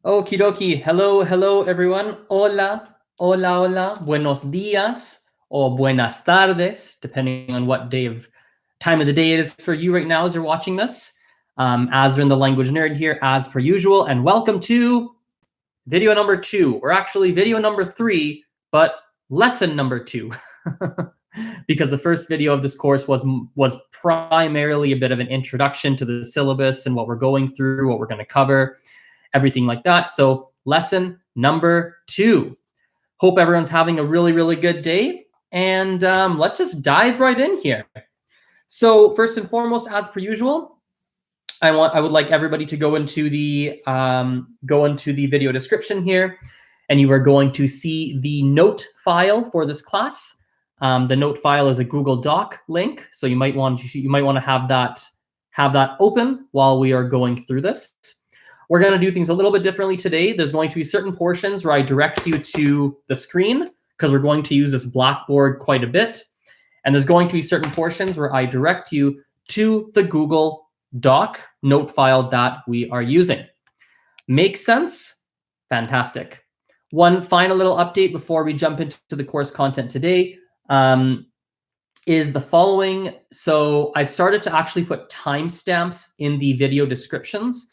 Okie dokie. Hello, hello, everyone. Hola, hola, hola. Buenos días or buenas tardes, depending on what time of the day it is for you right now as you're watching this. Azren, the language nerd here, as per usual, and welcome to video number 2. We're actually video number 3, but lesson number 2. Because the first video of this course was primarily a bit of an introduction to the syllabus and what we're going through, what we're going to cover, everything like that. So lesson number 2. Hope everyone's having a really, really good day. And let's just dive right in here. So first and foremost, as per usual, I would like everybody to go into the video description here, and you are going to see the note file for this class. The note file is a Google Doc link, so you might want to have that open while we are going through this. We're going to do things a little bit differently today. There's going to be certain portions where I direct you to the screen because we're going to use this Blackboard quite a bit. And there's going to be certain portions where I direct you to the Google Doc note file that we are using. Make sense? Fantastic. One final little update before we jump into the course content today is the following. So I've started to actually put timestamps in the video descriptions.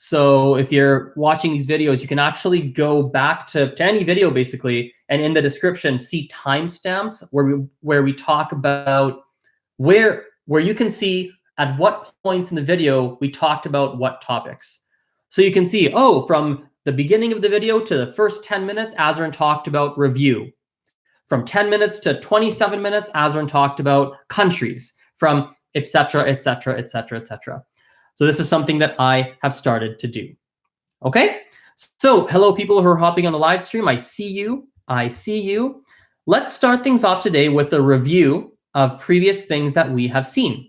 So if you're watching these videos, you can actually go back to any video basically, and in the description see timestamps where we talk about where you can see at what points in the video we talked about what topics. So you can see, oh, from the beginning of the video to the first 10 minutes, Azren talked about review. From 10 minutes to 27 minutes, Azren talked about countries, from etc., etc., etc., etc. So this is something that I have started to do. Okay? So hello, people who are hopping on the live stream. I see you. I see you. Let's start things off today with a review of previous things that we have seen.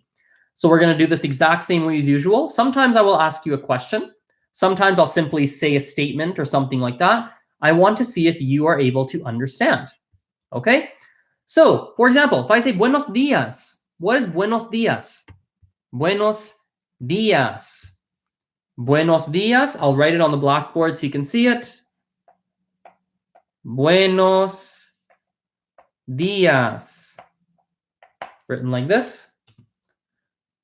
So we're going to do this exact same way as usual. Sometimes I will ask you a question. Sometimes I'll simply say a statement or something like that. I want to see if you are able to understand. Okay? So, for example, if I say buenos días, what is buenos días? Buenos días. Buenos días. I'll write it on the Blackboard so you can see it. Buenos días. Written like this.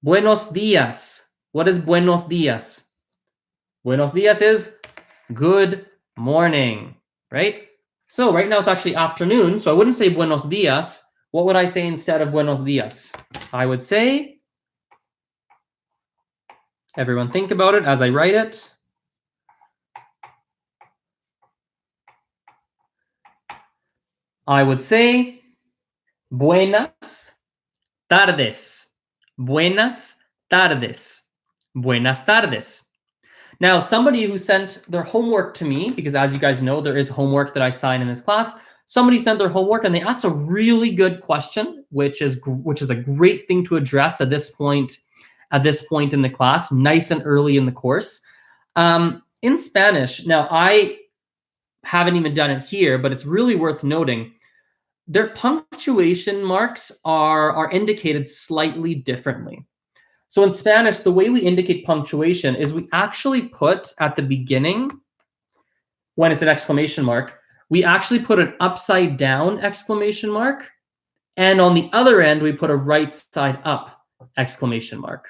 Buenos días. What is buenos días? Buenos días is good morning, right? So right now it's actually afternoon, so I wouldn't say buenos días. What would I say instead of buenos días? I would say, everyone think about it as I write it. I would say buenas tardes. Buenas tardes. Buenas tardes. Now, somebody who sent their homework to me, because as you guys know, there is homework that I sign in this class. Somebody sent their homework and they asked a really good question, which is a great thing to address at this point in the class, nice and early in the course. In Spanish, now I haven't even done it here, but it's really worth noting. Their punctuation marks are indicated slightly differently. So in Spanish, the way we indicate punctuation is we actually put at the beginning, when it's an exclamation mark, we actually put an upside down exclamation mark. And on the other end, we put a right side up exclamation mark.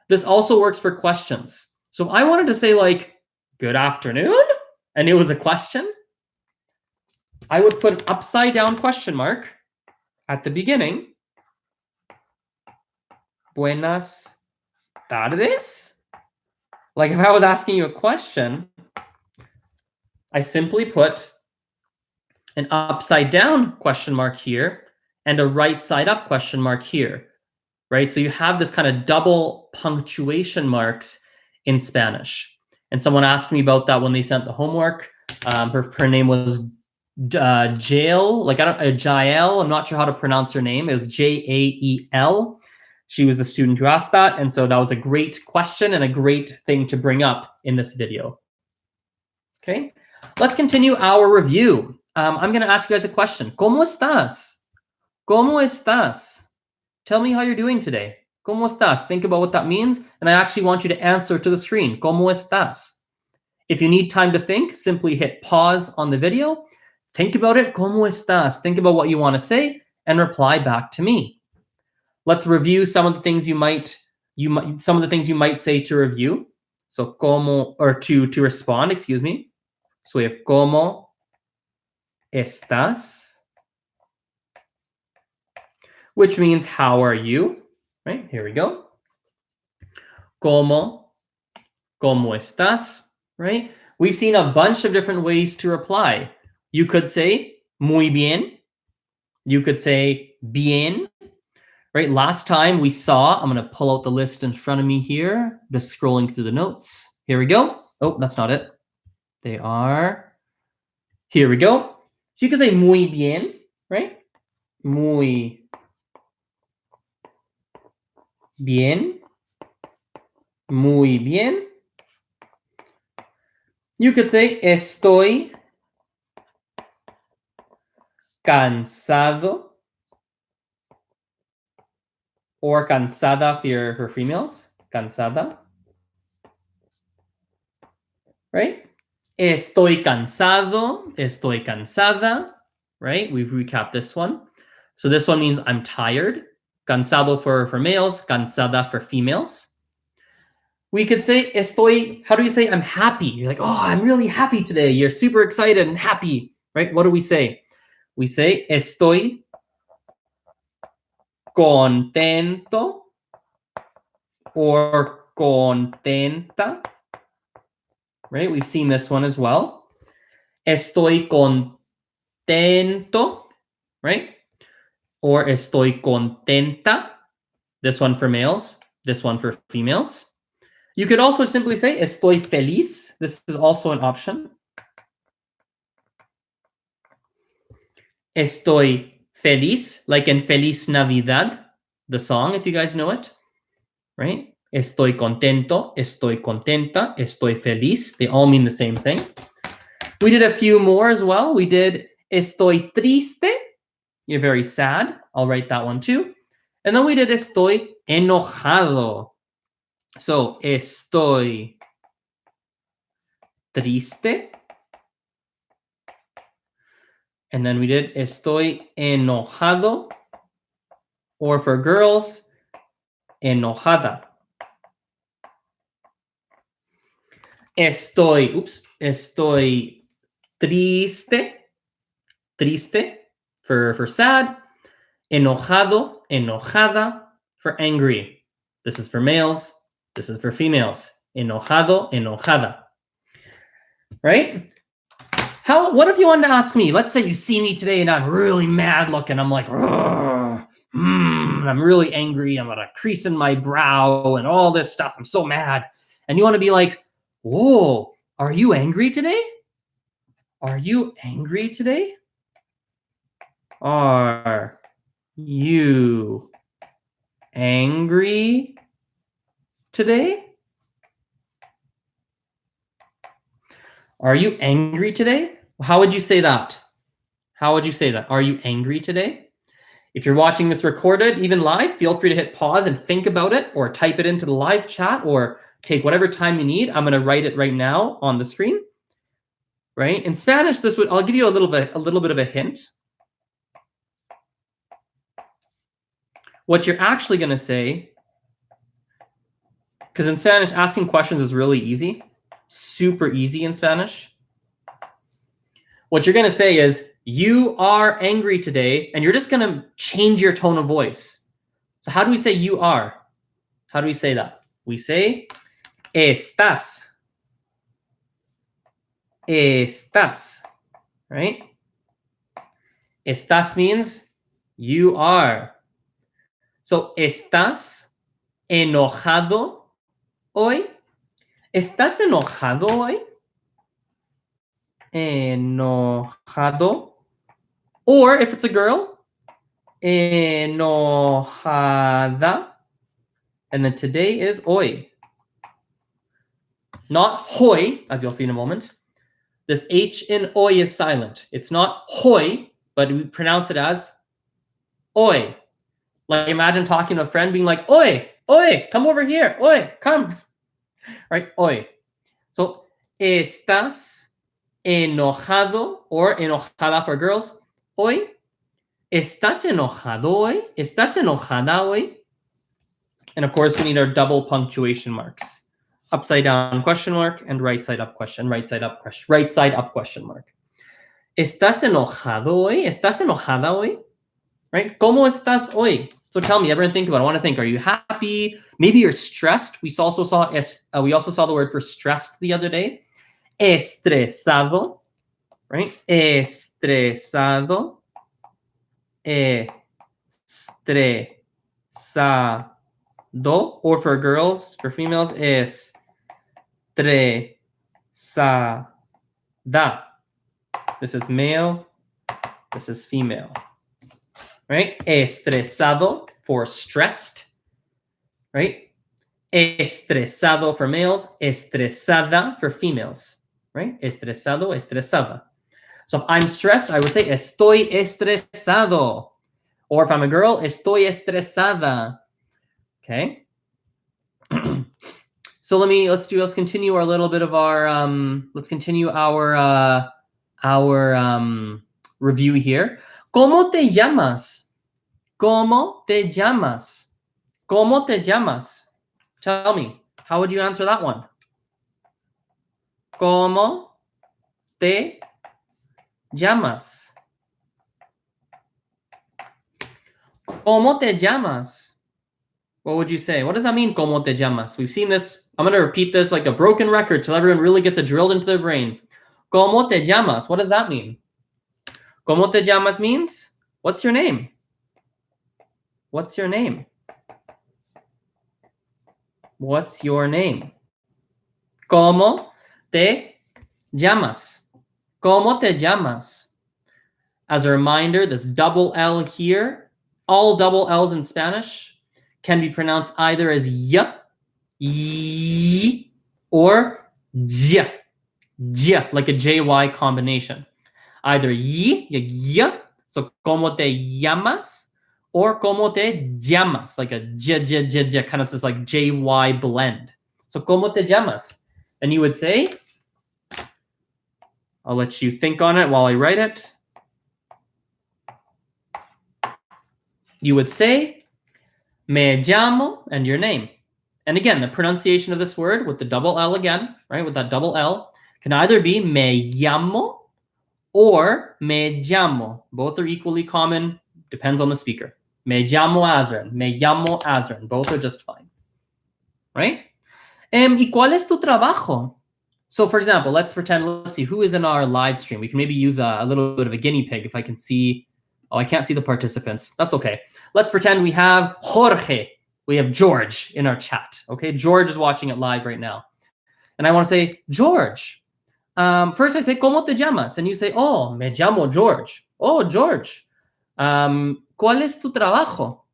This also works for questions. So if I wanted to say like, good afternoon, and it was a question, I would put an upside down question mark at the beginning. Buenas tardes. Like if I was asking you a question, I simply put an upside down question mark here and a right side up question mark here, right? So you have this kind of double punctuation marks in Spanish. And someone asked me about that when they sent the homework. Her name was Jael, Jael. I'm not sure how to pronounce her name. It was Jael. She was the student who asked that, and so that was a great question and a great thing to bring up in this video. Okay, let's continue our review. I'm going to ask you guys a question. ¿Cómo estás? ¿Cómo estás? Tell me how you're doing today. ¿Cómo estás? Think about what that means, and I actually want you to answer to the screen. ¿Cómo estás? If you need time to think, simply hit pause on the video. Think about it. ¿Cómo estás? Think about what you want to say and reply back to me. Let's review some of the things you might say to review. So como, or to respond, excuse me. So we have ¿cómo estás? Which means how are you? Right? Here we go. ¿Cómo estás? Right? We've seen a bunch of different ways to reply. You could say muy bien. You could say bien. Right? Last time we saw, I'm going to pull out the list in front of me here, just scrolling through the notes. Here we go. Oh, that's not it. They are. Here we go. So you could say muy bien, right? Muy bien. Muy bien. You could say estoy cansado. Or cansada for females. Cansada. Right? Estoy cansado. Estoy cansada. Right? We've recapped this one. So this one means I'm tired. Cansado for males. Cansada for females. We could say estoy, how do you say I'm happy? You're like, oh, I'm really happy today. You're super excited and happy, right? What do we say? We say estoy contento or contenta, right? We've seen this one as well. Estoy contento, right? Or estoy contenta. This one for males, this one for females. You could also simply say estoy feliz. This is also an option. Estoy feliz, like in Feliz Navidad, the song, if you guys know it, right? Estoy contento, estoy contenta, estoy feliz. They all mean the same thing. We did a few more as well. We did estoy triste. You're very sad. I'll write that one too. And then we did estoy enojado. So, estoy triste. And then we did estoy enojado. Or for girls, enojada. Estoy triste. Triste for sad. Enojado, enojada for angry. This is for males. This is for females. Enojado, enojada. Right? What if you wanted to ask me? Let's say you see me today and I'm really mad looking. I'm like, I'm really angry. I'm got a crease in my brow and all this stuff. I'm so mad. And you want to be like, whoa, are you angry today? Are you angry today? Are you angry today? Are you angry today? How would you say that? How would you say that? Are you angry today? If you're watching this recorded, even live, feel free to hit pause and think about it or type it into the live chat or take whatever time you need. I'm going to write it right now on the screen. Right? In Spanish, I'll give you a little bit of a hint. What you're actually going to say, because in Spanish, asking questions is really easy, super easy in Spanish. What you're going to say is, you are angry today, and you're just going to change your tone of voice. So how do we say you are? How do we say that? We say estás. Estás, right? Estás means you are. So, ¿estás enojado hoy? ¿Estás enojado hoy? Enojado. Or if it's a girl, enojada. And then today is hoy. Not hoy, as you'll see in a moment. This H in hoy is silent. It's not hoy, but we pronounce it as hoy. Like imagine talking to a friend being like, oi, oi, come over here. Oi, come. Right? Oi. So ¿Estás enojado or enojada for girls hoy? ¿Estás enojado hoy? ¿Estás enojada hoy? And of course, we need our double punctuation marks. Upside down question mark and right side up question, right side up question, right side up question mark. ¿Estás enojado hoy? ¿Estás enojada hoy? Right? ¿Cómo estás hoy? So tell me, everyone think about it. I want to think, are you happy? Maybe you're stressed. We also saw the word for stressed the other day. Estresado, right? Estresado. Estresado. Or for girls, for females, estresada. This is male. This is female. Right? Estresado for stressed. Right? Estresado for males. Estresada for females. Right? Estresado, estresada. So if I'm stressed, I would say estoy estresado. Or if I'm a girl, estoy estresada. Okay. So let's continue our little bit of our let's continue our review here. ¿Cómo te llamas? ¿Cómo te llamas? ¿Cómo te llamas? Tell me, how would you answer that one? ¿Cómo te llamas? ¿Cómo te llamas? What would you say? What does that mean, ¿cómo te llamas? We've seen this. I'm going to repeat this like a broken record till everyone really gets it drilled into their brain. ¿Cómo te llamas? What does that mean? ¿Cómo te llamas means, what's your name? What's your name? What's your name? ¿Cómo te llamas? ¿Cómo te llamas? As a reminder, this double L here, all double L's in Spanish can be pronounced either as y, or j, like a JY combination. Either y, so ¿cómo te llamas? Or ¿cómo te llamas? Like a j, kind of this like JY blend. So ¿cómo te llamas? And you would say, I'll let you think on it while I write it. You would say, me llamo, and your name. And again, the pronunciation of this word with the double L again, right, with that double L, can either be me llamo or me llamo. Both are equally common, depends on the speaker. Me llamo Azren, me llamo Azren. Both are just fine, right? ¿Y cuál es tu trabajo? So for example, let's see, who is in our live stream? We can maybe use a little bit of a guinea pig if I can see. Oh, I can't see the participants. That's okay. Let's pretend we have Jorge. We have George in our chat. Okay, George is watching it live right now. And I want to say, George. First I say, ¿cómo te llamas? And you say, oh, me llamo George. Oh, George. ¿Cuál es tu trabajo?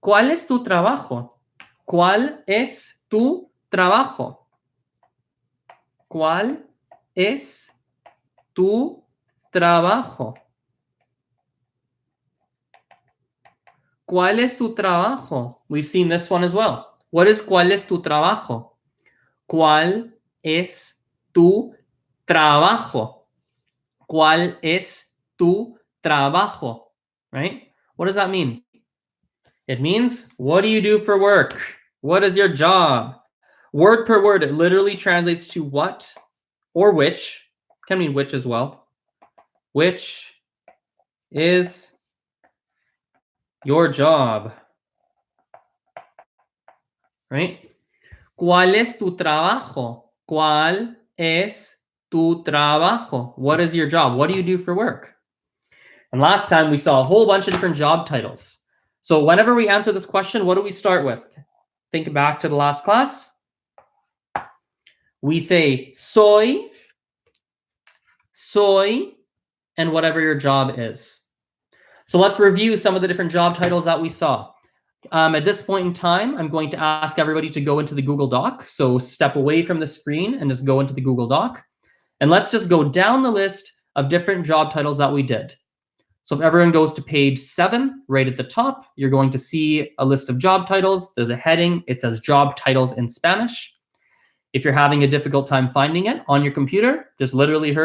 ¿Cuál es tu trabajo? ¿Cuál es tu trabajo? ¿Cuál es tu trabajo? ¿Cuál es tu trabajo? We've seen this one as well. What is ¿cuál es tu trabajo? ¿Cuál es tu trabajo? ¿Cuál es tu trabajo? Right? What does that mean? It means, what do you do for work? What is your job? Word per word, it literally translates to what or which. Can mean which as well. Which is your job, right? ¿Cuál es tu trabajo? ¿Cuál es tu trabajo? What is your job? What do you do for work? And last time we saw a whole bunch of different job titles. So whenever we answer this question, what do we start with? Think back to the last class. We say soy, and whatever your job is. So let's review some of the different job titles that we saw. At this point in time, I'm going to ask everybody to go into the Google Doc. So step away from the screen and just go into the Google Doc. And let's just go down the list of different job titles that we did. So if everyone goes to page 7, right at the top, you're going to see a list of job titles. There's a heading. It says job titles in Spanish. If you're having a difficult time finding it on your computer, just literally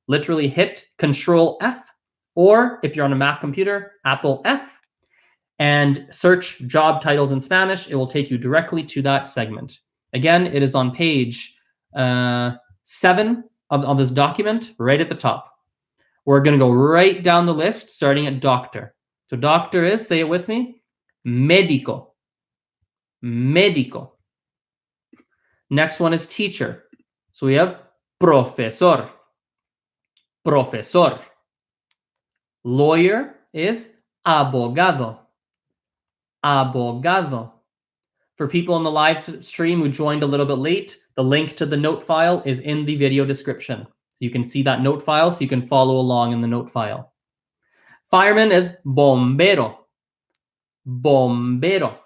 literally hit Control F, or if you're on a Mac computer, Apple F, and search job titles in Spanish. It will take you directly to that segment. Again, it is on page 7 of this document, right at the top. We're going to go right down the list, starting at doctor. So doctor is, say it with me, médico. Médico. Next one is teacher. So we have profesor. Profesor. Lawyer is abogado. Abogado. For people in the live stream who joined a little bit late, the link to the note file is in the video description. So you can see that note file, so you can follow along in the note file. Fireman is bombero. Bombero.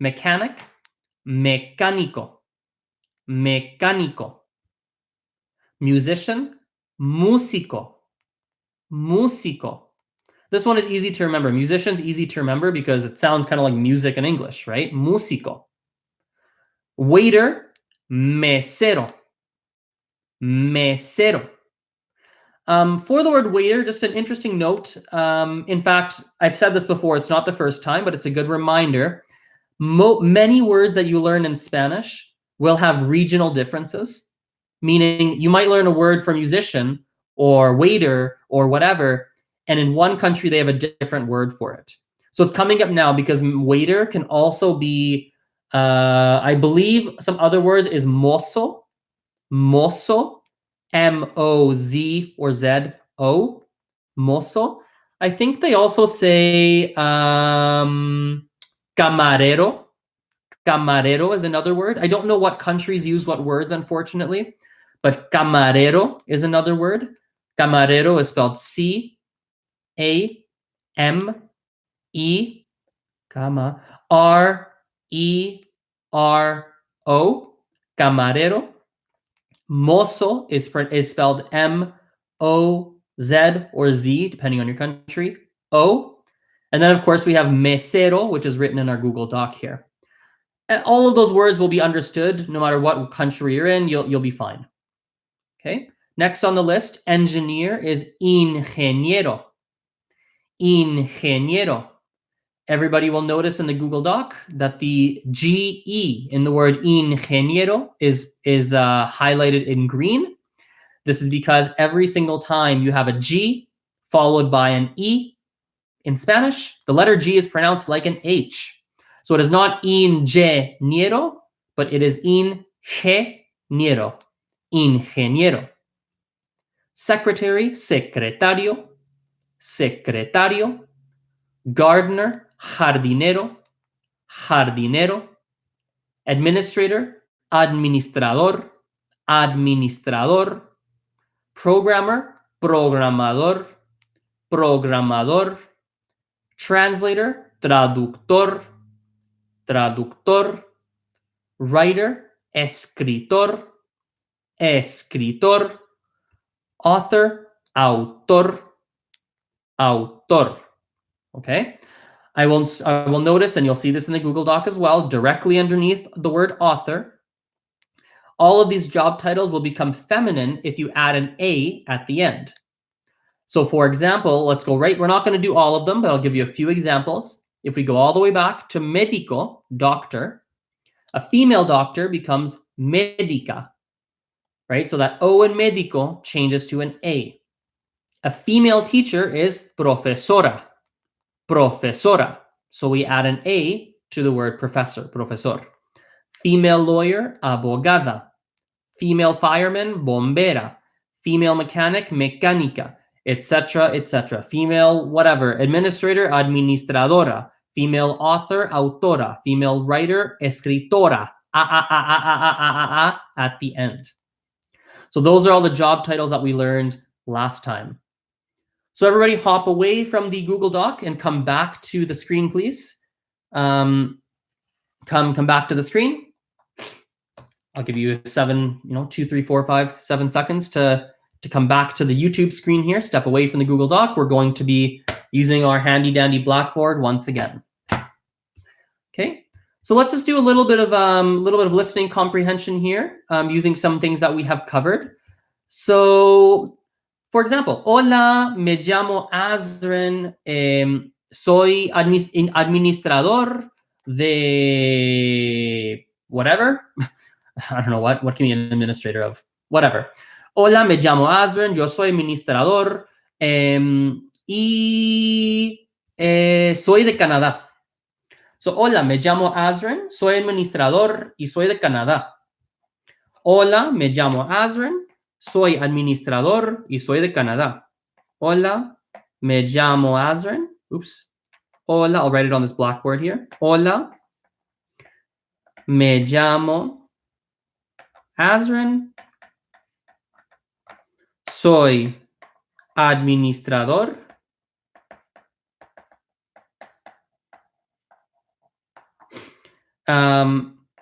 Mechanic, mecánico. Mecánico. Musician, músico. Músico. This one is easy to remember. Musician's easy to remember because it sounds kind of like music in English, right? Músico. Waiter, mesero. Mesero. For the word waiter, just an interesting note. In fact, I've said this before. It's not the first time, but it's a good reminder. Many words that you learn in Spanish will have regional differences, meaning you might learn a word for musician or waiter or whatever, and in one country they have a different word for it. So it's coming up now because waiter can also be, I believe some other word is mozo. Mozo, M-O-Z or Z-O, mozo. I think they also say camarero. Camarero is another word. I don't know what countries use what words, unfortunately, but camarero is another word. Camarero is spelled C-A-M-E, R-E-R-O, camarero. Mozo is spelled M-O-Z or Z, depending on your country, O. And then, of course, we have mesero, which is written in our Google Doc here. And all of those words will be understood no matter what country you're in. You'll be fine. Okay. Next on the list, engineer is ingeniero. Ingeniero. Everybody will notice in the Google Doc that the GE in the word ingeniero is highlighted in green. This is because every single time you have a G followed by an E in Spanish, the letter G is pronounced like an H. So it is not ingeniero, but it is ingeniero. Ingeniero. Secretary, secretario. Secretario. Gardener, jardinero. Jardinero. Administrator, administrador. Administrador. Programmer, programador. Programador. Translator, traductor. Traductor. Writer, escritor. Escritor. Author, autor. Autor. Okay? I will notice, and you'll see this in the Google Doc as well, directly underneath the word author. All of these job titles will become feminine if you add an A at the end. So for example, let's go right, we're not going to do all of them, but I'll give you a few examples. If we go all the way back to médico, doctor, a female doctor becomes médica, right? So that O in médico changes to an A. A female teacher is profesora. Profesora. So we add an A to the word professor, profesor. Female lawyer, abogada. Female fireman, bombera. Female mechanic, mecánica, etc., etc. Female whatever, administrator, administradora. Female author, autora. Female writer, escritora. At the end. So those are all the job titles that we learned last time. So everybody hop away from the Google Doc and come back to the screen, please. Come back to the screen. I'll give you 7, 2, 3, 4, 5, 7 seconds to come back to the YouTube screen here. Step away from the Google Doc. We're going to be using our handy dandy Blackboard once again. Okay, So let's just do a little bit of listening comprehension here, using some things that we have covered. So, for example, hola, me llamo Azren, soy administrador de whatever. I don't know what can you be an administrator of? Whatever. Hola, me llamo Azren, yo soy administrador y soy de Canadá. So, hola, me llamo Azren, soy administrador y soy de Canadá. Hola, me llamo Azren, soy administrador y soy de Canadá. Hola, me llamo Azren. Oops. Hola, I'll write it on this blackboard here. Hola, me llamo Azren, soy administrador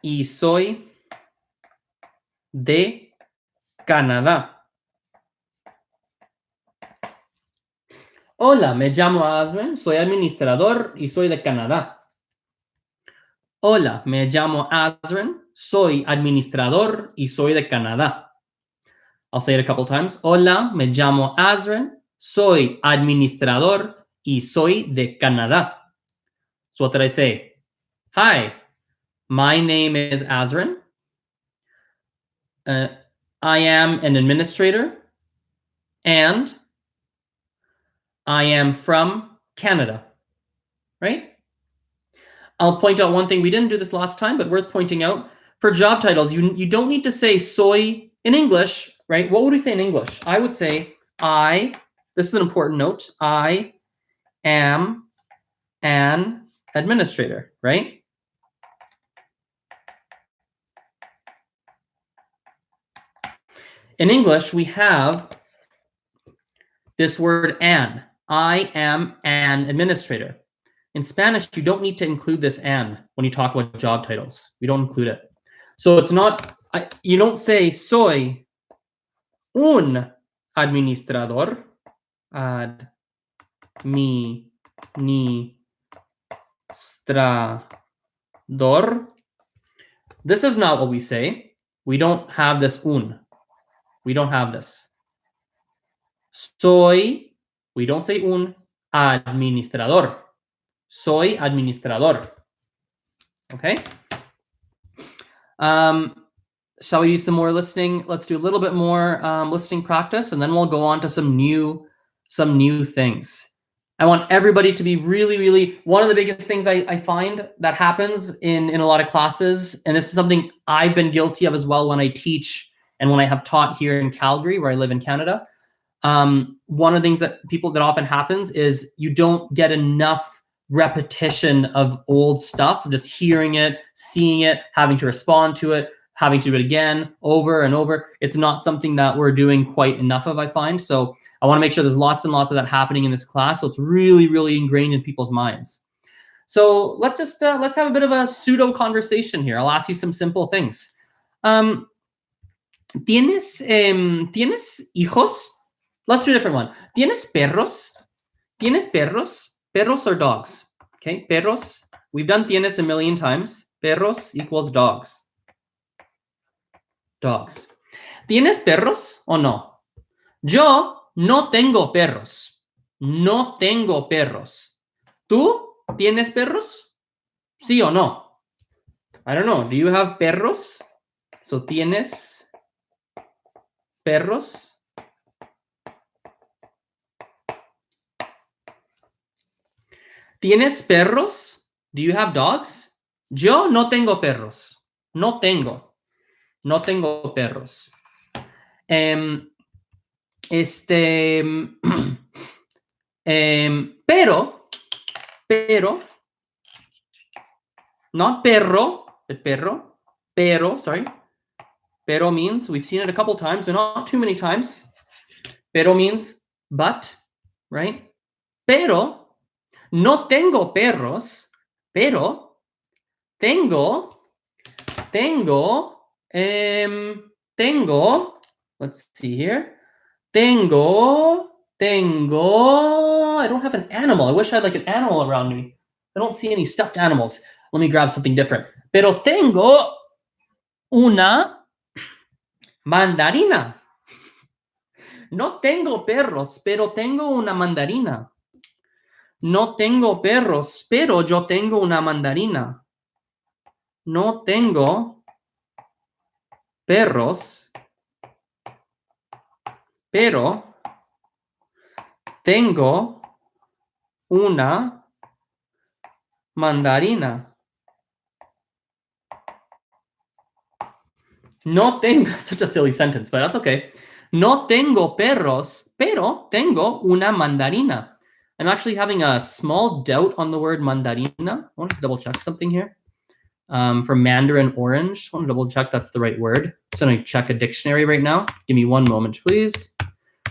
y soy de Canadá. Hola, me llamo Azren, soy administrador y soy de Canadá. Hola, me llamo Azren, soy administrador y soy de Canadá. I'll say it a couple times. Hola, me llamo Azren, soy administrador y soy de Canadá. So what did I say? Hi, my name is Azren. I am an administrator and I am from Canada, right? I'll point out one thing. We didn't do this last time, but worth pointing out. For job titles, you don't need to say soy in English, right? What would we say in English? I would say this is an important note, I am an administrator, right? In English, we have this word an. I am an administrator. In Spanish, you don't need to include this an when you talk about job titles. We don't include it. So it's not, you don't say soy un administrador. Administrador. This is not what we say. We don't have this un. We don't have this. Soy, we don't say un administrador. Soy administrador. Okay? Shall we do some more listening? Let's do a little bit more listening practice, and then we'll go on to some new things. I want everybody to be really, one of the biggest things I find that happens in a lot of classes, and this is something I've been guilty of as well when I teach and when I have taught here in Calgary, where I live in Canada. One of the things that often happens is you don't get enough repetition of old stuff, just hearing it, seeing it, having to respond to it, having to do it again over and over. It's not something that we're doing quite enough of, I find. So I want to make sure there's lots and lots of that happening in this class, so it's really ingrained in people's minds. So let's just let's have a bit of a pseudo conversation here. I'll ask you some simple things. ¿Tienes hijos? Let's do a different one. ¿Tienes perros? ¿Tienes perros? Perros or dogs? Okay, perros. We've done tienes a million times. Perros equals dogs. Dogs. ¿Tienes perros o no? Yo no tengo perros. No tengo perros. ¿Tú tienes perros? ¿Sí o no? I don't know. Do you have perros? So, ¿tienes perros? ¿Tienes perros? Do you have dogs? Yo no tengo perros. No tengo perros. Pero, not perro, but perro, pero, sorry. Pero means, we've seen it a couple times, but not too many times. Pero means but, right? Pero, no tengo perros, pero tengo, let's see here. Tengo, I don't have an animal. I wish I had like an animal around me. I don't see any stuffed animals. Let me grab something different. Pero tengo una mandarina. No tengo perros, pero tengo una mandarina. No tengo perros, pero yo tengo una mandarina. No tengo perros, pero tengo una mandarina. No tengo, such a silly sentence, but that's okay. No tengo perros, pero tengo una mandarina. I'm actually having a small doubt on the word mandarina. I want to just double check something here. For Mandarin orange, I want to double check that's the right word. So I'm going to check a dictionary right now. Give me one moment, please.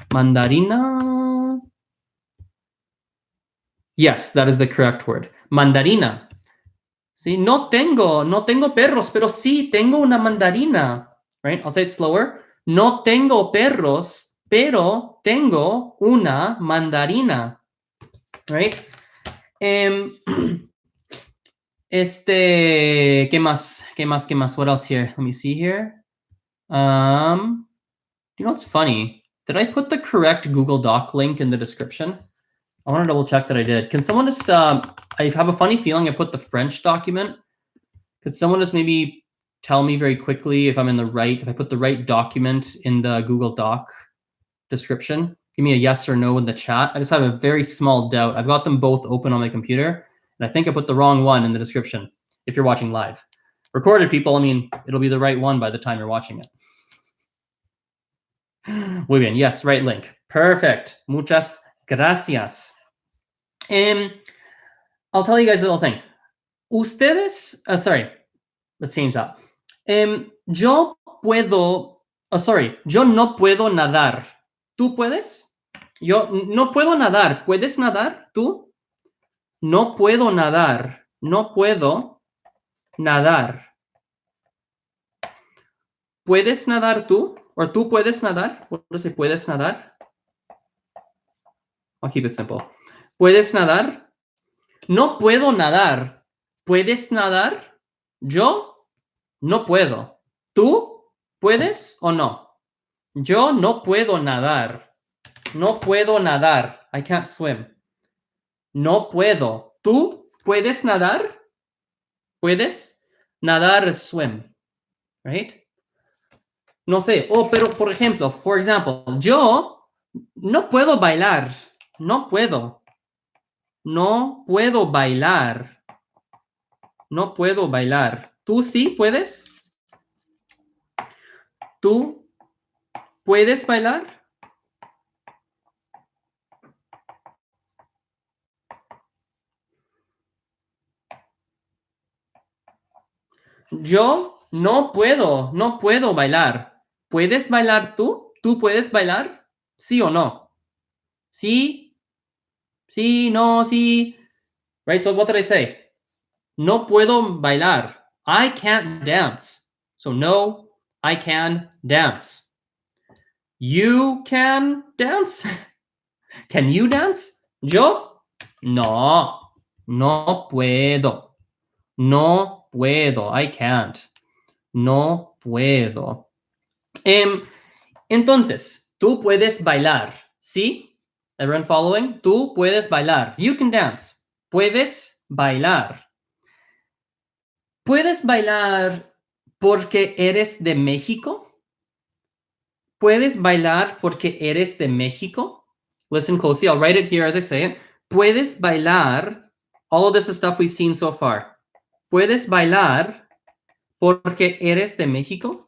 Mandarina. Yes, that is the correct word. Mandarina. See, no tengo perros, pero sí tengo una mandarina. Right? I'll say it slower. No tengo perros, pero tengo una mandarina. Right? ¿Qué más? ¿Qué más? ¿Qué más? What else here? Let me see here. You know what's funny? Did I put the correct Google Doc link in the description? I want to double check that I did. Can someone just, I have a funny feeling I put the French document. Could someone just maybe tell me very quickly if I'm in the right, if I put the right document in the Google Doc description? Give me a yes or no in the chat. I just have a very small doubt. I've got them both open on my computer, and I think I put the wrong one in the description if you're watching live. Recorded people, I mean, it'll be the right one by the time you're watching it. Muy bien, yes, right link. Perfect. Muchas gracias. I'll tell you guys a little thing. Ustedes, sorry, let's change that. Yo no puedo nadar. ¿Tú puedes? Yo no puedo nadar. ¿Puedes nadar? ¿Tú? No puedo nadar. No puedo nadar. ¿Puedes nadar tú? Or tú puedes nadar? What does it, puedes nadar? I'll keep it simple. ¿Puedes nadar? No puedo nadar. ¿Puedes nadar? Yo no puedo. ¿Tú puedes o no? Yo no puedo nadar. No puedo nadar. I can't swim. No puedo. ¿Tú puedes nadar? ¿Puedes? Nadar is swim. Right? No sé. Oh, pero por ejemplo, for example, yo no puedo bailar. No puedo. No puedo bailar. No puedo bailar. ¿Tú sí puedes? ¿Tú puedes bailar? Yo no puedo bailar. ¿Puedes bailar tú? ¿Tú puedes bailar? ¿Sí o no? Sí, sí, no, sí. Right, so what did I say? No puedo bailar. I can't dance. So no, I can dance. You can dance? Can you dance? Yo? No, no puedo. No puedo. I can't. No puedo. Entonces, tú puedes bailar, ¿sí? Everyone following? Tú puedes bailar. You can dance. Puedes bailar. ¿Puedes bailar porque eres de México? ¿Puedes bailar porque eres de México? Listen closely. I'll write it here as I say it. ¿Puedes bailar? All of this is stuff we've seen so far. ¿Puedes bailar porque eres de México?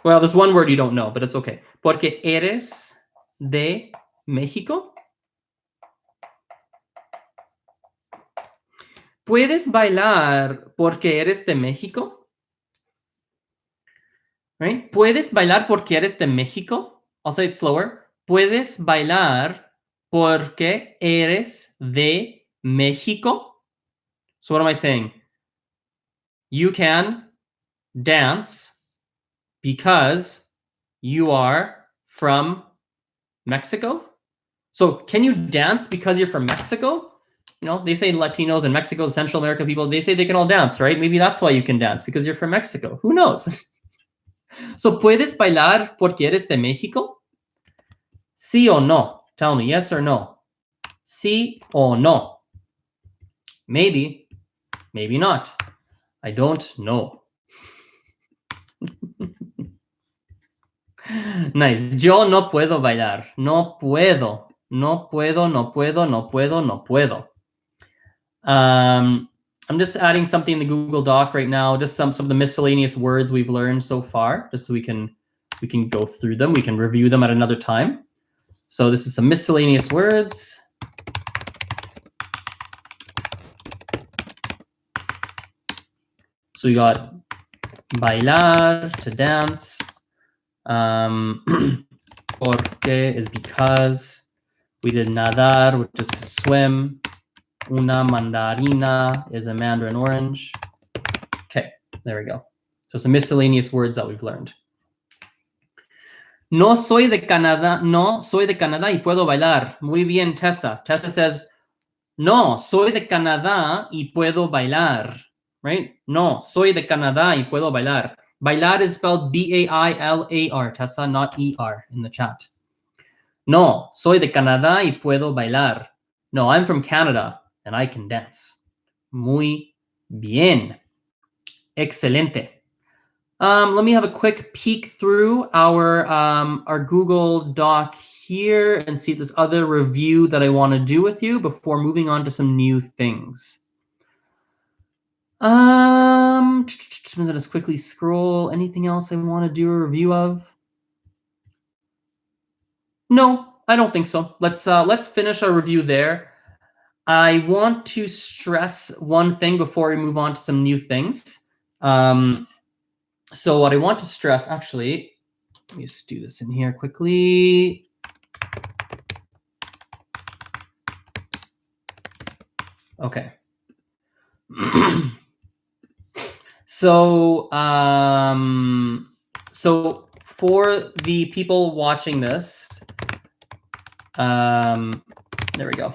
Well, there's one word you don't know, but it's okay. Porque eres de México. ¿Puedes bailar porque eres de México? Right? ¿Puedes bailar porque eres de México? I'll say it slower. ¿Puedes bailar porque eres de México? So what am I saying? You can dance because you are from Mexico? So can you dance because you're from Mexico? You know, they say Latinos and Mexico, Central America people, they say they can all dance, right? Maybe that's why you can dance, because you're from Mexico. Who knows? So, ¿puedes bailar porque eres de México? Sí o no? Tell me, yes or no? Sí o no? Maybe, maybe not. I don't know. Nice. Yo no puedo bailar. No puedo. No puedo, no puedo, no puedo, no puedo. I'm just adding something in the Google Doc right now, just some of the miscellaneous words we've learned so far, just so we can go through them. We can review them at another time. So this is some miscellaneous words. So we got bailar, to dance. Porque is because. We did nadar, which is to swim. Una mandarina is a mandarin orange. Okay, there we go. So some miscellaneous words that we've learned. No soy de Canadá. No soy de Canadá y puedo bailar. Muy bien, Tessa. Tessa says, no, soy de Canadá y puedo bailar. Right? No, soy de Canadá y puedo bailar. Bailar is spelled B-A-I-L-A-R, Tessa, not E-R in the chat. No, soy de Canadá y puedo bailar. No, I'm from Canada and I can dance. Muy bien. Excelente. Let me have a quick peek through our Google Doc here and see if there's other review that I want to do with you before moving on to some new things. I'm gonna just quickly scroll. Anything else I want to do a review of? No, I don't think so. Let's finish our review there. I want to stress one thing before we move on to some new things. So what I want to stress, actually, let me just do this in here quickly. Okay. So for the people watching this, there we go.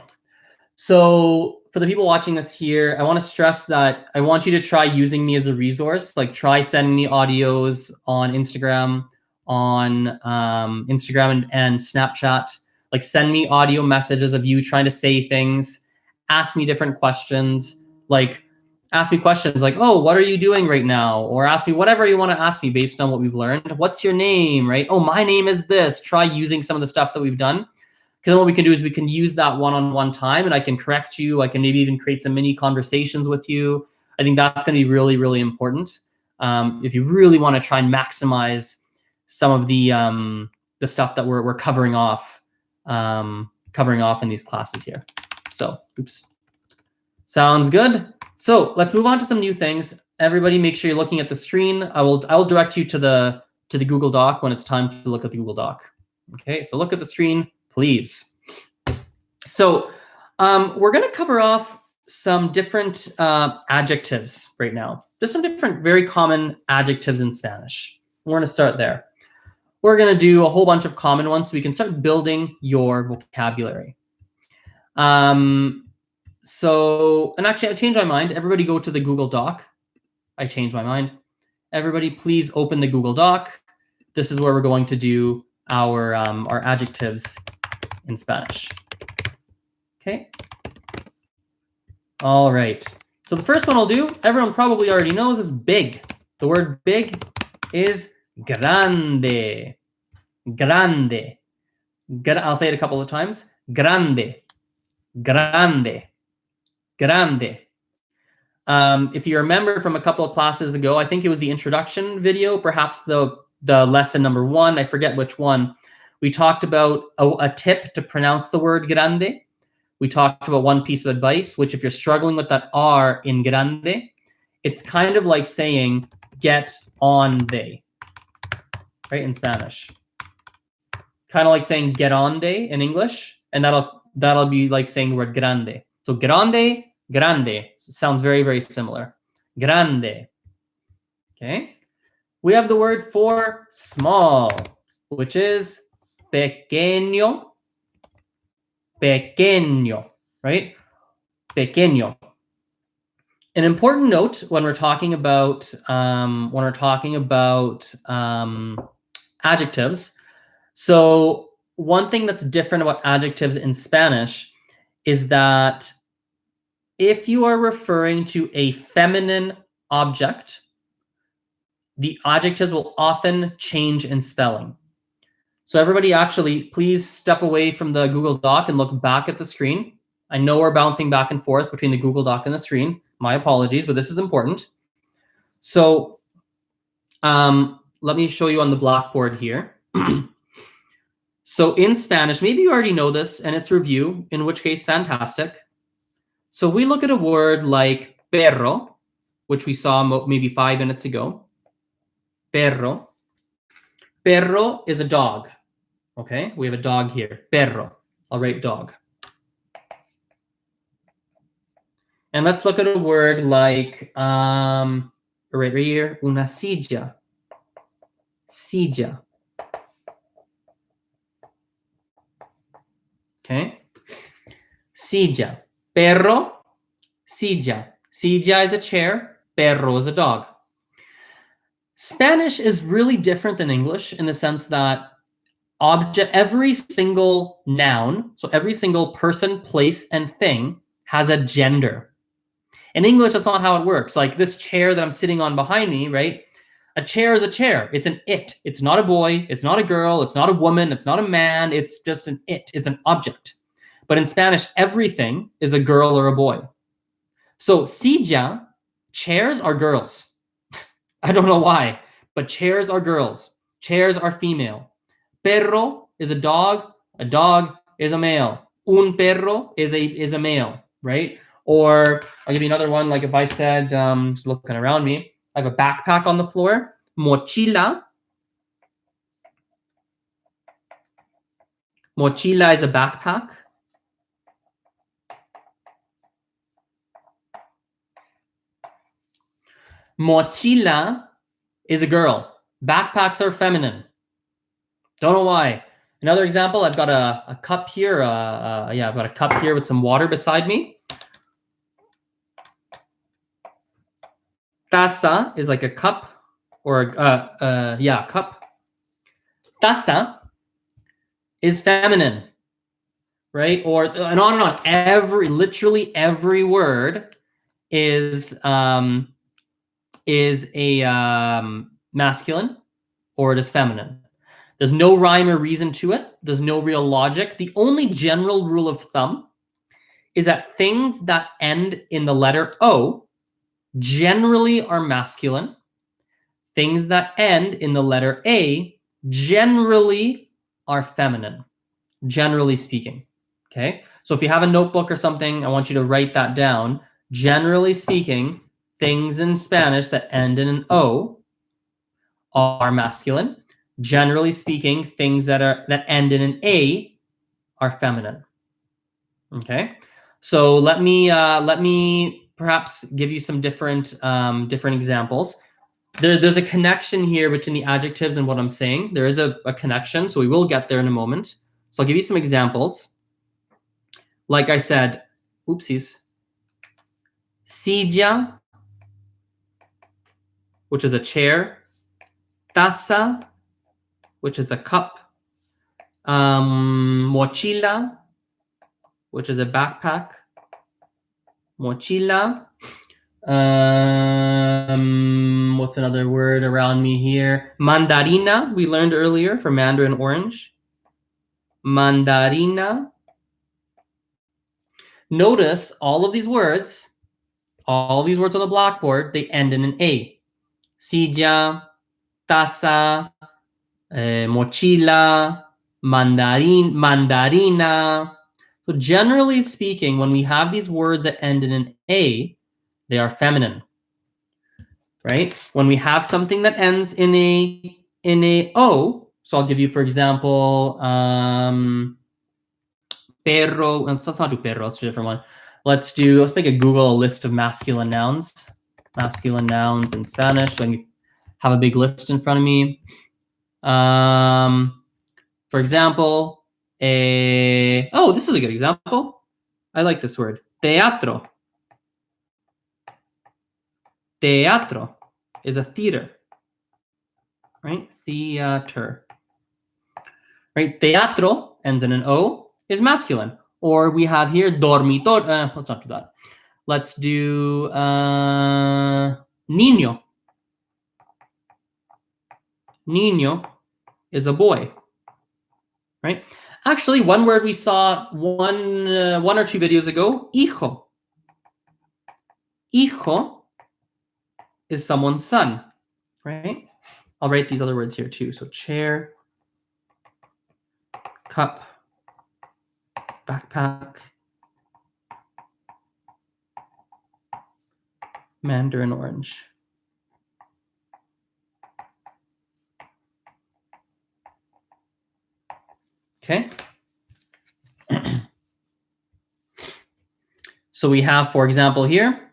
So for the people watching this here, I want to stress that I want you to try using me as a resource. Like, try sending me audios on Instagram, and Snapchat. Like, send me audio messages of you trying to say things. Ask me different questions. Like, ask me questions like, oh, what are you doing right now? Or ask me whatever you want to ask me based on what we've learned. What's your name, right? Oh, my name is this. Try using some of the stuff that we've done. Because what we can do is we can use that one-on-one time, and I can correct you. I can maybe even create some mini conversations with you. I think that's going to be really, really important if you really want to try and maximize some of the stuff that we're covering off in these classes here. So, oops. Sounds good. So let's move on to some new things. Everybody, make sure you're looking at the screen. I will direct you to the Google Doc when it's time to look at the Google Doc. Okay, so look at the screen, please. So we're going to cover off some different adjectives right now. Just some different very common adjectives in Spanish. We're going to start there. We're going to do a whole bunch of common ones so we can start building your vocabulary. So, and actually I changed my mind. Everybody go to the Google Doc. I changed my mind. Everybody please open the Google Doc. This is where we're going to do our adjectives in Spanish. Okay. All right. So the first one I'll do, everyone probably already knows, is big. The word big is grande. Grande. I'll say it a couple of times. Grande. Grande. Grande. If you remember from a couple of classes ago, I think it was the introduction video, perhaps the lesson number 1, I forget which one. We talked about a tip to pronounce the word grande. We talked about one piece of advice, which if you're struggling with that R in grande, it's kind of like saying get on de, right, in Spanish. Kind of like saying get on de in English, and that'll be like saying the word grande. So grande, grande. Sounds very, very similar. Grande. Okay. We have the word for small, which is pequeño. Pequeño, right? Pequeño. An important note when we're talking about adjectives. So one thing that's different about adjectives in Spanish is that if you are referring to a feminine object, the adjectives will often change in spelling. So everybody actually, please step away from the Google Doc and look back at the screen. I know we're bouncing back and forth between the Google Doc and the screen. My apologies, but this is important. So let me show you on the blackboard here. So in Spanish, maybe you already know this and it's review, in which case, fantastic. So we look at a word like perro, which we saw maybe 5 minutes ago. Perro. Perro is a dog. Okay, we have a dog here. Perro. I'll write dog. And let's look at a word like, right here, una silla. Silla. Okay. Silla. Perro, silla. Silla is a chair. Perro is a dog. Spanish is really different than English in the sense that every single noun, so every single person, place, and thing has a gender. In English, that's not how it works. Like this chair that I'm sitting on behind me, right? A chair is a chair. It's an it. It's not a boy. It's not a girl. It's not a woman. It's not a man. It's just an it. It's an object. But in Spanish, everything is a girl or a boy. So silla, chairs are girls. I don't know why, but chairs are girls. Chairs are female. Perro is a dog. A dog is a male. Un perro is a male, right? Or I'll give you another one. Like if I said, just looking around me, I have a backpack on the floor. Mochila. Mochila is a backpack. Mochila is a girl. Backpacks are feminine. Don't know why. Another example, I've got a cup here. I've got a cup here with some water beside me. Taza is like a cup or cup. Taza is feminine, right? Or and on and on. Literally every word is a masculine or it is feminine. There's no rhyme or reason to it. There's no real logic. The only general rule of thumb is that things that end in the letter O generally are masculine. Things that end in the letter A generally are feminine, generally speaking. Okay, so if you have a notebook or something, I want you to write that down. Generally speaking, things in Spanish that end in an O are masculine. Generally speaking, things that end in an A are feminine. Okay, so let me perhaps give you some different examples. There's a connection here between the adjectives and what I'm saying. There is a connection, so we will get there in a moment. So I'll give you some examples. Like I said, oopsies. Silla, which is a chair. Taza, which is a cup. Mochila, which is a backpack. Mochila. What's another word around me here? Mandarina, we learned earlier for mandarin orange. Mandarina. Notice all of these words on the blackboard, they end in an A. Silla, taza, mochila, mandarina. So generally speaking, when we have these words that end in an A, they are feminine, right? When we have something that ends in a O, so I'll give you, for example, perro. Let's not do perro. Let's do a different one. Let's make a Google list of masculine nouns. Masculine nouns in Spanish. So I can have a big list in front of me. For example, this is a good example. I like this word. Teatro. Teatro is a theater, right? Theater, right? Teatro ends in an O is masculine. Or we have here dormitorio. Let's not do that. Let's do niño. Niño is a boy, right? Actually, one word we saw one or two videos ago, hijo. Hijo is someone's son, right? I'll write these other words here too. So chair, cup, backpack, mandarin orange. Okay. So we have, for example, here,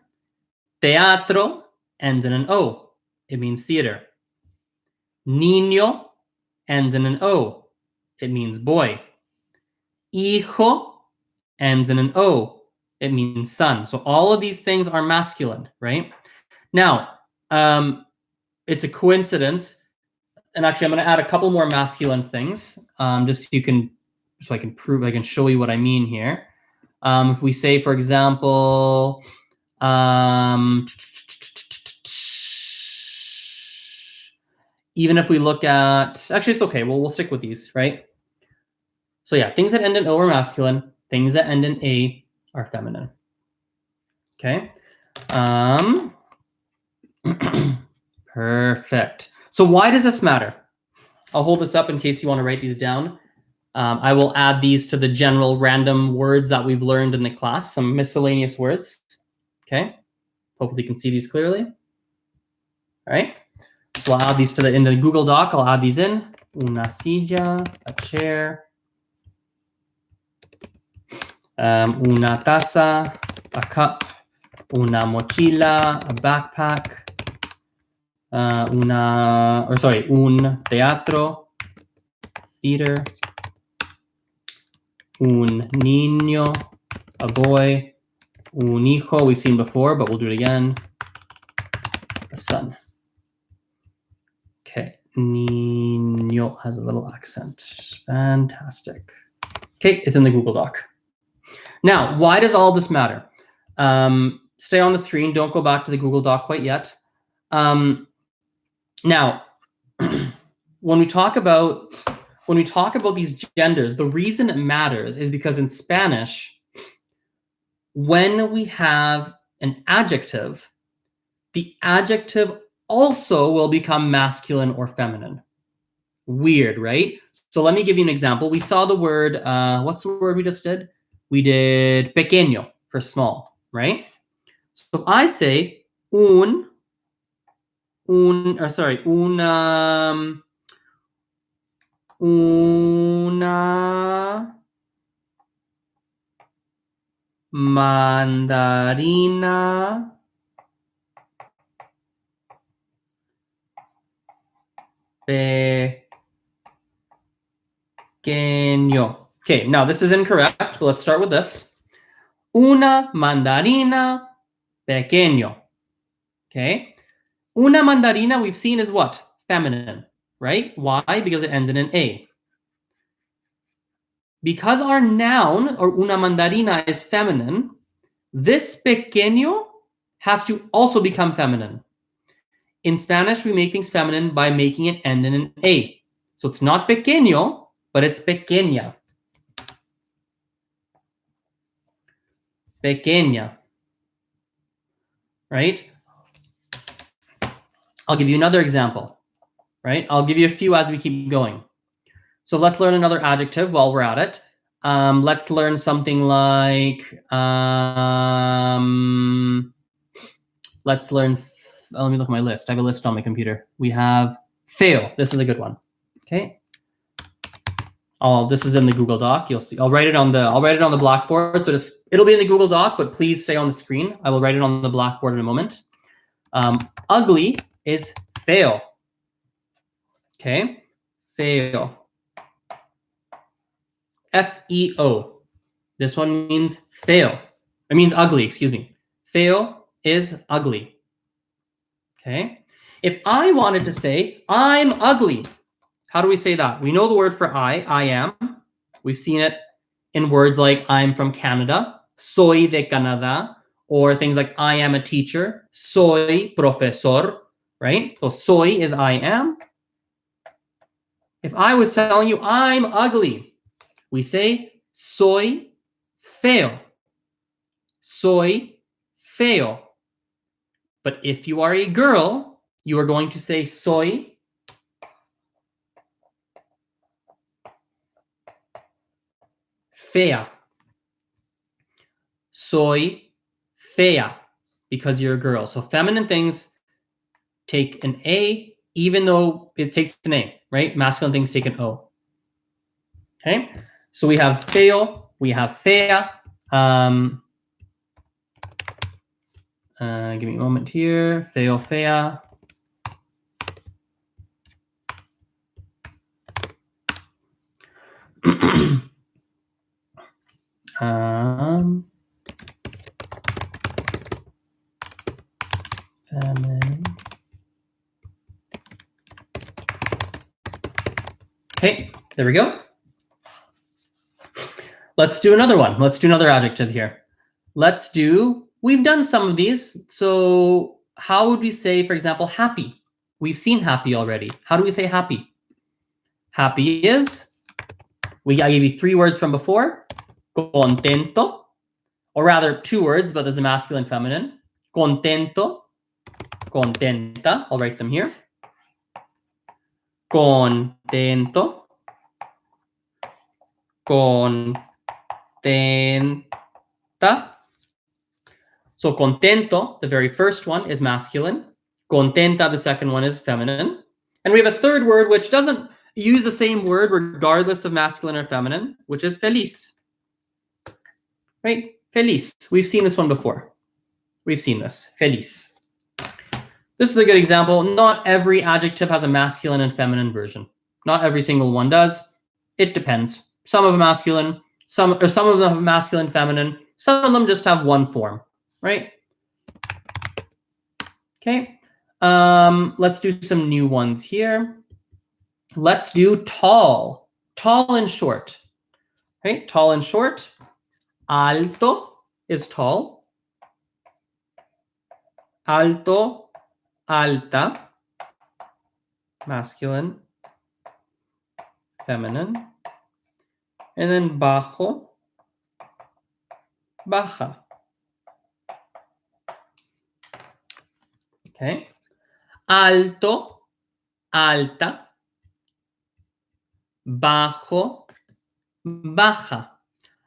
teatro ends in an O. It means theater. Niño ends in an O. It means boy. Hijo ends in an O. It means son. So all of these things are masculine, right? Now, it's a coincidence. And actually, I'm going to add a couple more masculine things, just so I can show you what I mean here. If we say, for example, even if we look at, actually, it's okay. We'll stick with these, right? So yeah, things that end in O are masculine. Things that end in A are feminine. Okay. Perfect. So why does this matter? I'll hold this up in case you want to write these down. I will add these to the general random words that we've learned in the class, some miscellaneous words. Okay. Hopefully you can see these clearly. All right. So I'll add these to in the Google Doc. I'll add these in. Una silla, a chair. Una taza, a cup. Una mochila, a backpack. Un teatro, theater. Un niño, a boy. Un hijo, we've seen before, but we'll do it again. A son. Okay, niño has a little accent. Fantastic. Okay, it's in the Google Doc. Now, why does all this matter? Stay on the screen. Don't go back to the Google Doc quite yet. Now, when we talk about these genders, the reason it matters is because in Spanish, when we have an adjective, the adjective also will become masculine or feminine. Weird, right? So let me give you an example. We saw the word, what's the word we just did? We did pequeño for small, right? So if I say una mandarina pequeño. Okay, now this is incorrect, but let's start with this. Una mandarina pequeño. Okay. Una mandarina we've seen is what? Feminine, right? Why? Because it ends in an A. Because our noun, or una mandarina, is feminine, this pequeño has to also become feminine. In Spanish, we make things feminine by making it end in an A. So it's not pequeño, but it's pequeña. Pequeña. Right? I'll give you another example. Right? I'll give you a few as we keep going. So let's learn another adjective while we're at it. Let's learn something like, let's learn, let me look at my list. I have a list on my computer. We have fail. This is a good one. Okay. Oh, this is in the Google Doc. You'll see. I'll write it on the blackboard. So it'll be in the Google Doc, but please stay on the screen. I will write it on the blackboard in a moment. Ugly is fail. Okay. Fail. F-E-O. This one means fail. It means ugly, excuse me. Feo is ugly. Okay. If I wanted to say, I'm ugly, how do we say that? We know the word for I am. We've seen it in words like I'm from Canada, soy de Canadá, or things like I am a teacher, soy profesor, right? So soy is I am. If I was telling you I'm ugly, we say soy feo. Soy feo. But if you are a girl, you are going to say soy fea. Soy fea, because you're a girl. So feminine things take an A, even though it takes an A, right? Masculine things take an O. Okay, so we have feo, we have fea. Give me a moment here. Feo, fea. Feminine. Okay, there we go. Let's do another one. Let's do another adjective here. Let's do, we've done some of these. So how would we say, for example, happy? We've seen happy already. How do we say happy? Happy is, I gave you 3 words from before. Contento, or rather 2 words, but there's a masculine and feminine. Contento, contenta. I'll write them here. Contento, contenta. So contento, the very first one, is masculine. Contenta, the second one, is feminine. And we have a third word which doesn't use the same word regardless of masculine or feminine, which is feliz. Right? Feliz. We've seen this one before. We've seen this. Feliz. This is a good example. Not every adjective has a masculine and feminine version. Not every single one does. It depends. Some of them masculine, some of them have masculine, feminine. Some of them just have one form, right? Okay. Let's do some new ones here. Let's do tall. Tall and short. Right? Tall and short. Alto is tall. Alto, alta. Masculine, feminine. And then bajo, baja. Okay. Alto, alta. Bajo, baja.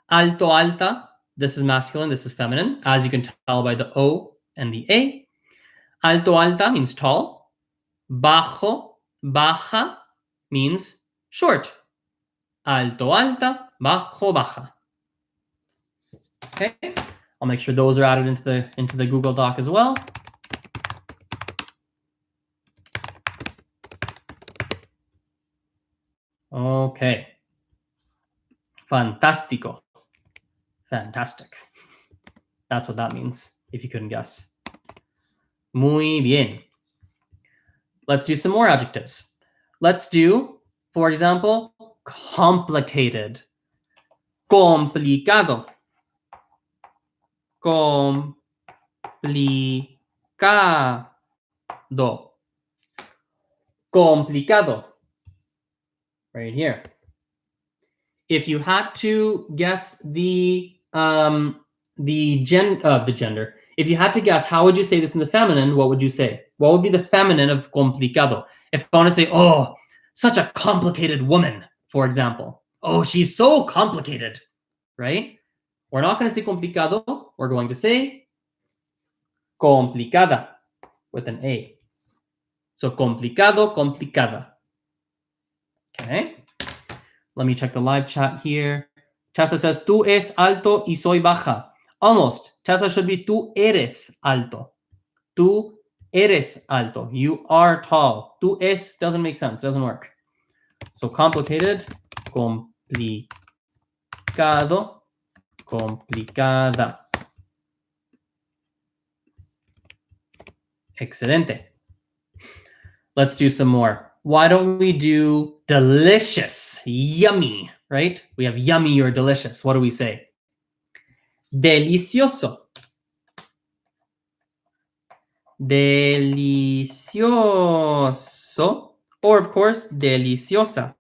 Alto, alta. This is masculine, this is feminine, as you can tell by the O and the A. Alto, alta means tall. Bajo, baja means short. Alto, alta, bajo, baja. Okay, I'll make sure those are added into the Google Doc as well. Okay. Fantástico. Fantastic. That's what that means, if you couldn't guess. Muy bien. Let's do some more adjectives. Let's do, for example, complicated. Complicado. Complicado. Complicado. Right here. If you had to guess the gender, if you had to guess, how would you say this in the feminine? What would you say? What would be the feminine of complicado? If I want to say, oh, such a complicated woman, for example. Oh, she's so complicated, right? We're not going to say complicado. We're going to say complicada with an A. So complicado, complicada. Okay. Let me check the live chat here. Tessa says, tú es alto y soy baja. Almost. Tessa should be tú eres alto. Tú eres alto. You are tall. Tú es doesn't make sense. Doesn't work. So complicated, complicado, complicada. Excelente. Let's do some more. Why don't we do delicious, yummy, right? We have yummy or delicious. What do we say? Delicioso. Delicioso. Or, of course, deliciosa.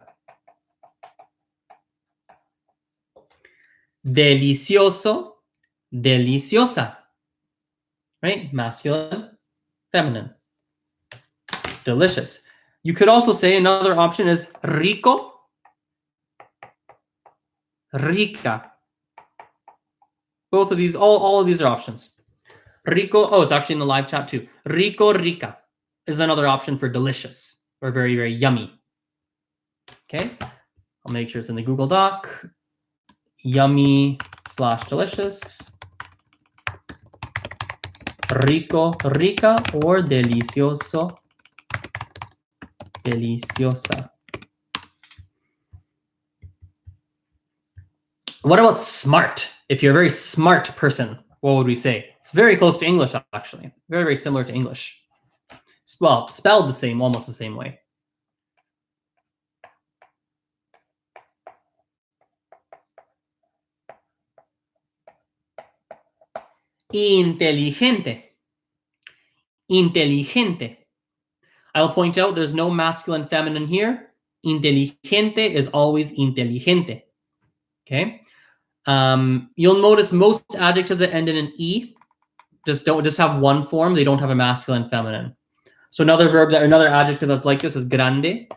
Delicioso, deliciosa. Right? Masculine, feminine. Delicious. You could also say another option is rico, rica. Both of these, all of these are options. Rico, oh, it's actually in the live chat too. Rico, rica is another option for delicious or very, very yummy. Okay, I'll make sure it's in the Google Doc. Yummy / delicious. Rico, rica, or delicioso, deliciosa. What about smart? If you're a very smart person, what would we say? It's very close to English, actually. Very, very similar to English. Well, spelled the same, almost the same way. Inteligente. Inteligente. I'll point out there's no masculine, feminine here. Inteligente is always inteligente. Okay. You'll notice most adjectives that end in an E just have one form. They don't have a masculine, feminine. So another adjective that's like this is grande,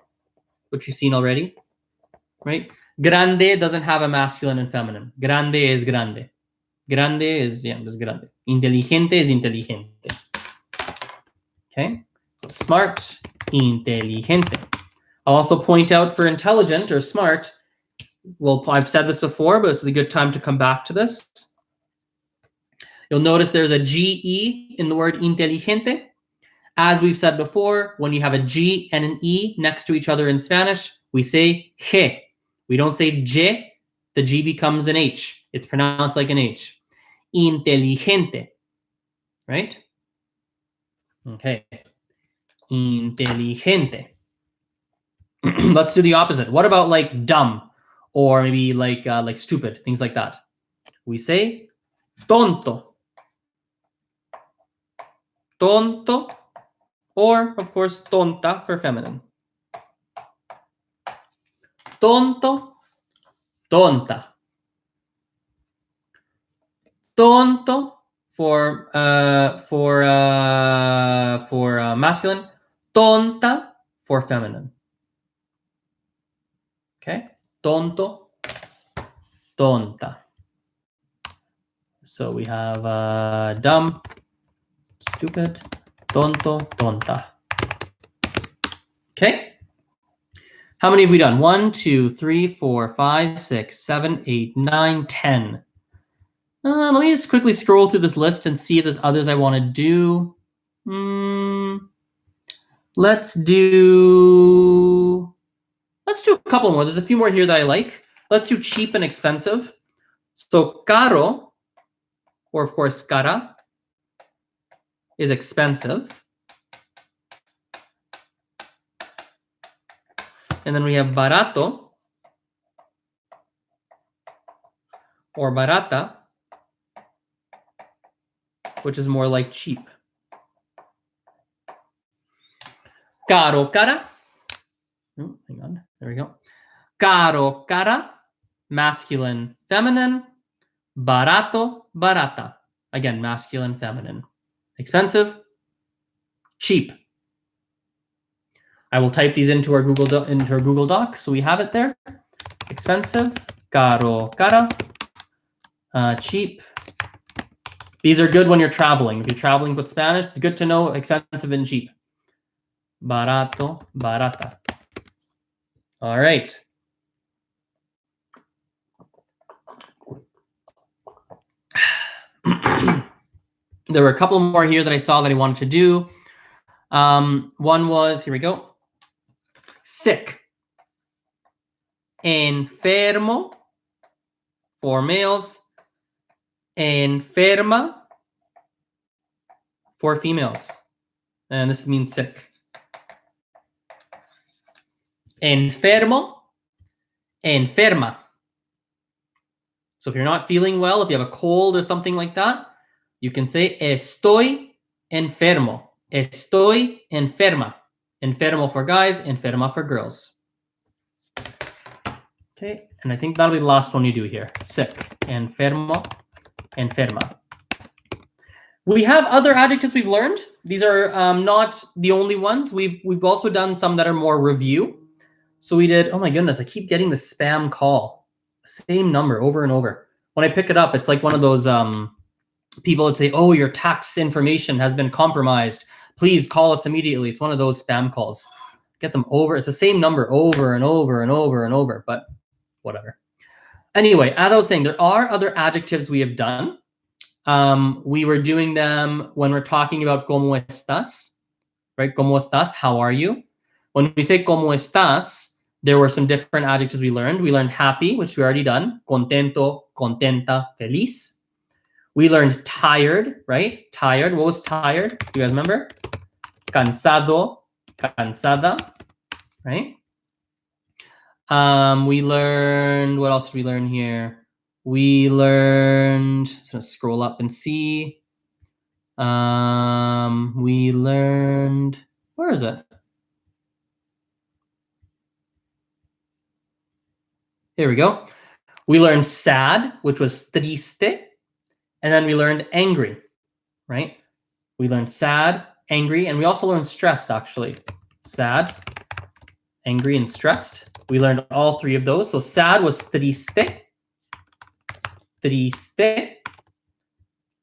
which you've seen already, right? Grande doesn't have a masculine and feminine. Grande is grande. Grande is just grande. Inteligente is inteligente. Okay. Smart, inteligente. I'll also point out for intelligent or smart. Well, I've said this before, but this is a good time to come back to this. You'll notice there's a GE in the word inteligente. As we've said before, when you have a G and an E next to each other in Spanish, we say G. We don't say J. The G becomes an H. It's pronounced like an H. Inteligente. Right? Okay. Inteligente. Let's do the opposite. What about like dumb or maybe like stupid, things like that? We say tonto. Tonto, or of course tonta for feminine. Tonto, tonta. Tonto for masculine, tonta for feminine. Okay, tonto, tonta. So we have dumb, stupid, tonto, tonta. Okay. How many have we done? 1, 2, 3, 4, 5, 6, 7, 8, 9, 10. Let me just quickly scroll through this list and see if there's others I want to do. Let's do a couple more. There's a few more here that I like. Let's do cheap and expensive. So caro, or of course cara, is expensive. And then we have barato, or barata, which is more like cheap. Caro, cara. Oh, hang on. There we go. Caro, cara. Masculine, feminine. Barato, barata. Again, masculine, feminine. Expensive, cheap. I will type these into our Google Doc, so we have it there. Expensive, caro, cara. Cheap. These are good when you're traveling. If you're traveling with Spanish, it's good to know expensive and cheap. Barato, barata. All right. There were a couple more here that I saw that I wanted to do. One was, here we go. Sick. Enfermo for males. Enferma for females. and this means sick. Enfermo, enferma. So if you're not feeling well, if you have a cold or something like that, you can say estoy enfermo. Estoy enferma. Enfermo for guys, enferma for girls. Okay, and I think that'll be the last one you do here. Sick. Enfermo, enferma. We have other adjectives we've learned. These are not the only ones. We've also done some that are more review. So we did, oh my goodness, I keep getting the spam call. Same number over and over. When I pick it up, it's like one of those people that say, oh, your tax information has been compromised. Please call us immediately. It's one of those spam calls. Get them over. It's the same number over and over and over and over, but whatever. Anyway, as I was saying, there are other adjectives we have done. We were doing them when we're talking about ¿cómo estás? Right? ¿Cómo estás? How are you? When we say ¿cómo estás? There were some different adjectives we learned. We learned happy, which we already done. Contento, contenta, feliz. We learned tired, right? Tired. What was tired? Do you guys remember? Cansado, cansada, right? We learned, what else did we learn here? We learned, just gonna scroll up and see. We learned, where is it? Here we go. We learned sad, which was triste. And then we learned angry, right? We learned sad, angry, and we also learned stressed, actually. Sad, angry, and stressed. We learned all three of those. So sad was triste. Triste.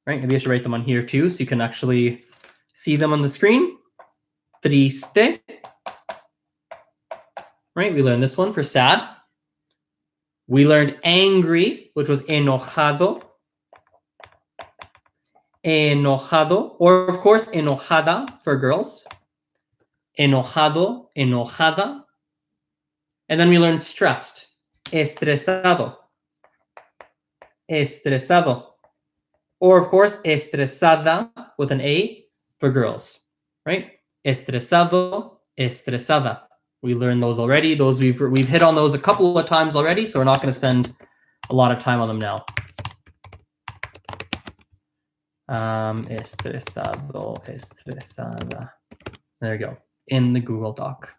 Right? Maybe I should write them on here too, so you can actually see them on the screen. Triste. Right? We learned this one for sad. We learned angry, which was enojado. Enojado, or of course, enojada for girls. Enojado, enojada. And then we learned stressed. Estresado. Estresado. Or of course, estresada with an A for girls, right? Estresado, estresada. We learned those already. Those we've hit on those a couple of times already, so we're not going to spend a lot of time on them now. Estresado, estresada. There you go. In the Google Doc.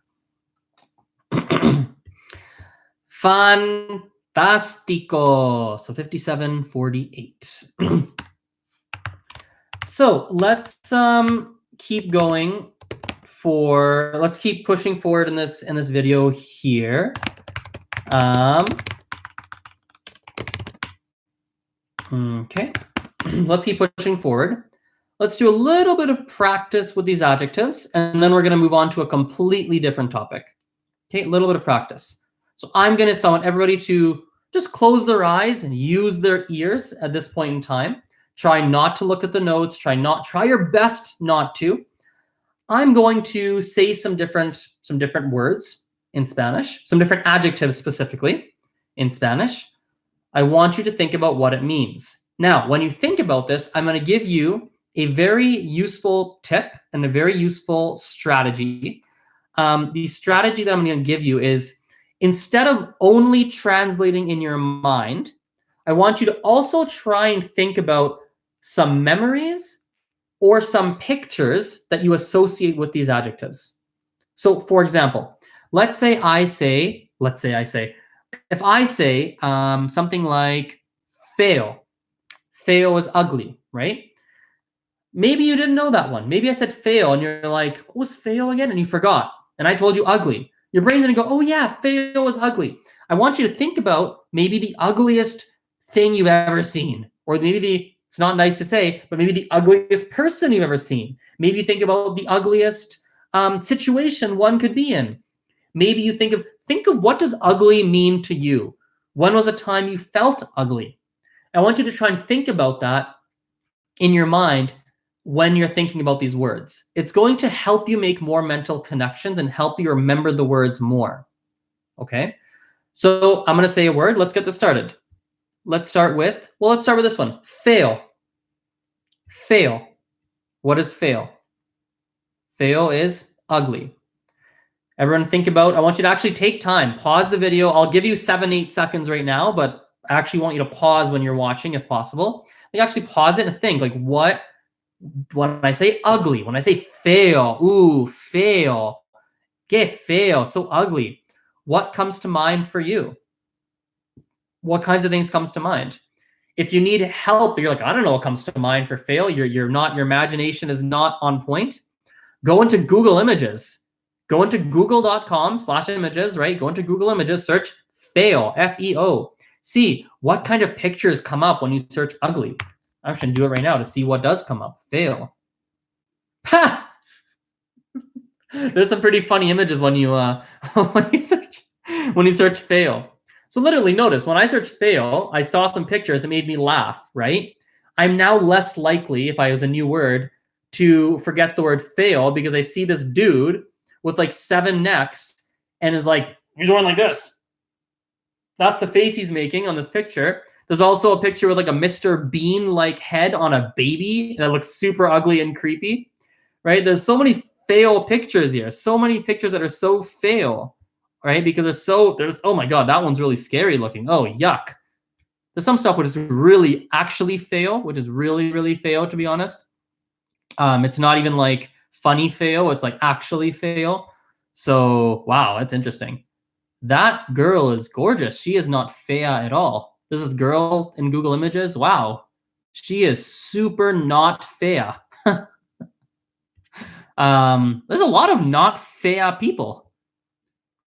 Fantástico. So 5748. So let's keep going for, let's keep pushing forward in this video here. Okay. Let's keep pushing forward. Let's do a little bit of practice with these adjectives, and then we're going to move on to a completely different topic. Okay, a little bit of practice. So I'm going to want everybody to just close their eyes and use their ears at this point in time. Try not to look at the notes. Try your best not to. I'm going to say some different words in Spanish, some different adjectives specifically in Spanish. I want you to think about what it means. Now, when you think about this, I'm going to give you a very useful tip and a very useful strategy. The strategy that I'm going to give you is, instead of only translating in your mind, I want you to also try and think about some memories or some pictures that you associate with these adjectives. So, for example, let's say I say, if I say something like feo, feo is ugly, right? Maybe you didn't know that one. Maybe I said feo and you're like, what was feo again? And you forgot. And I told you ugly. Your brain's gonna go, oh yeah, feo is ugly. I want you to think about maybe the ugliest thing you've ever seen. Or maybe it's not nice to say, but maybe the ugliest person you've ever seen. Maybe think about the ugliest situation one could be in. Maybe you think of what does ugly mean to you? When was a time you felt ugly? I want you to try and think about that in your mind when you're thinking about these words. It's going to help you make more mental connections and help you remember the words more. Okay? So I'm going to say a word. Let's get this started. Let's start with this one. Fail. Fail. What is fail? Feo is ugly. Everyone think about, I want you to actually take time, pause the video. I'll give you 7-8 seconds right now, but I actually want you to pause when you're watching if possible. Like actually pause it and think like when I say ugly, when I say feo, ooh, feo, que feo, so ugly. What comes to mind for you? What kinds of things comes to mind? If you need help, you're like, I don't know what comes to mind for feo. Your imagination is not on point. Go into Google Images. Go into google.com/images, right? Go into Google Images, search feo, F-E-O. See what kind of pictures come up when you search ugly. I'm just gonna do it right now to see what does come up. Feo. Ha! There's some pretty funny images when you when you search feo. So literally notice when I searched feo, I saw some pictures that made me laugh, right? I'm now less likely, if I use a new word, to forget the word feo because I see this dude with like 7 necks and is like, he's going like this. That's the face he's making on this picture. There's also a picture with like a Mr. Bean-like head on a baby that looks super ugly and creepy, right? There's so many feo pictures here. So many pictures that are so feo, right? Because there's, oh my God, that one's really scary looking. Oh, yuck. There's some stuff which is really actually feo, which is really, really feo, to be honest. It's not even like funny feo. It's like actually feo. So, wow, that's interesting. That girl is gorgeous. She is not fea at all. This is girl in Google Images. Wow. She is super not fea. There's a lot of not fea people.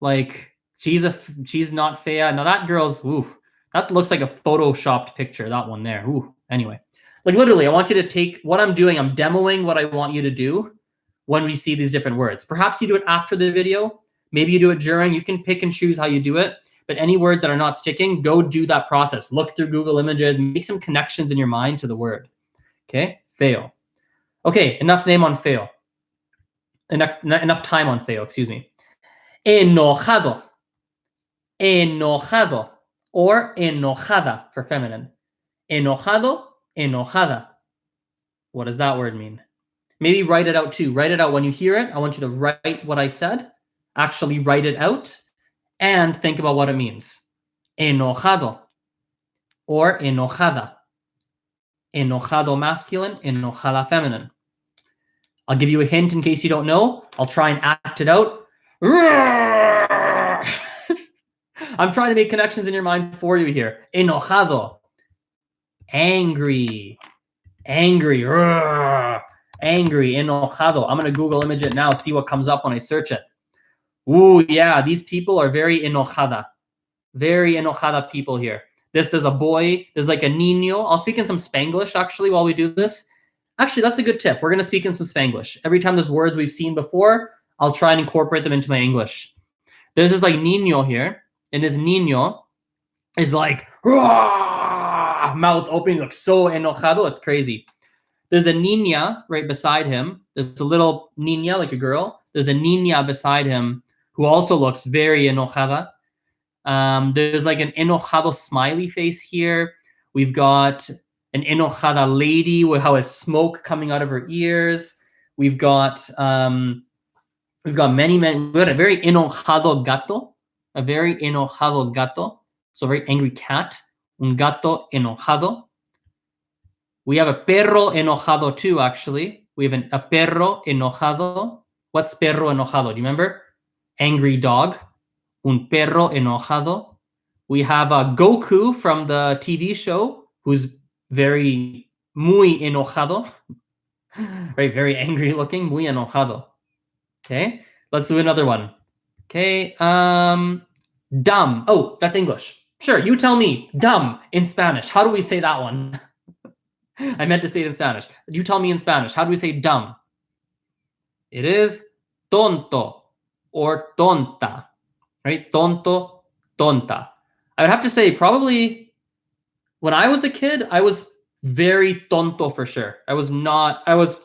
Like she's not fea. Now that girl's, oof, that looks like a photoshopped picture, that one there. Ooh, anyway. Like literally, I want you to take what I'm doing. I'm demoing what I want you to do when we see these different words. Perhaps you do it after the video. Maybe you do it during. You can pick and choose how you do it. But any words that are not sticking, go do that process. Look through Google Images. Make some connections in your mind to the word. Okay? Feo. Okay, enough name on feo. Enough time on feo, excuse me. Enojado. Enojado. Or enojada for feminine. Enojado, enojada. What does that word mean? Maybe write it out too. Write it out when you hear it. I want you to write what I said. Actually write it out and think about what it means. Enojado or enojada. Enojado masculine, enojada feminine. I'll give you a hint in case you don't know. I'll try and act it out. I'm trying to make connections in your mind for you here. Enojado. Angry. Angry. Angry. Enojado. I'm going to Google image it now, see what comes up when I search it. Ooh, yeah, these people are very enojada. Very enojada people here. There's a boy, there's like a niño. I'll speak in some Spanglish actually while we do this. Actually, that's a good tip. We're going to speak in some Spanglish. Every time there's words we've seen before, I'll try and incorporate them into my English. There's this like niño here, and this niño is like, mouth open, looks so enojado, it's crazy. There's a niña right beside him. There's a little niña, like a girl. There's a niña beside him who also looks very enojada. There's like an enojado smiley face here. We've got an enojada lady with how is smoke coming out of her ears. We've got we've got a very enojado gato, a very enojado gato. So a very angry cat, un gato enojado. We have a perro enojado too, actually. We have a perro enojado. What's perro enojado? Do you remember? Angry dog. Un perro enojado. We have a Goku from the TV show, who's very muy enojado. Right, very angry looking, muy enojado. Okay, let's do another one. Okay, dumb. Oh, that's English. Sure, you tell me. Dumb in Spanish. How do we say that one? I meant to say it in Spanish. You tell me in Spanish. How do we say dumb? It is tonto or tonta, right? Tonto, tonta. I would have to say probably when I was a kid, I was very tonto for sure. I was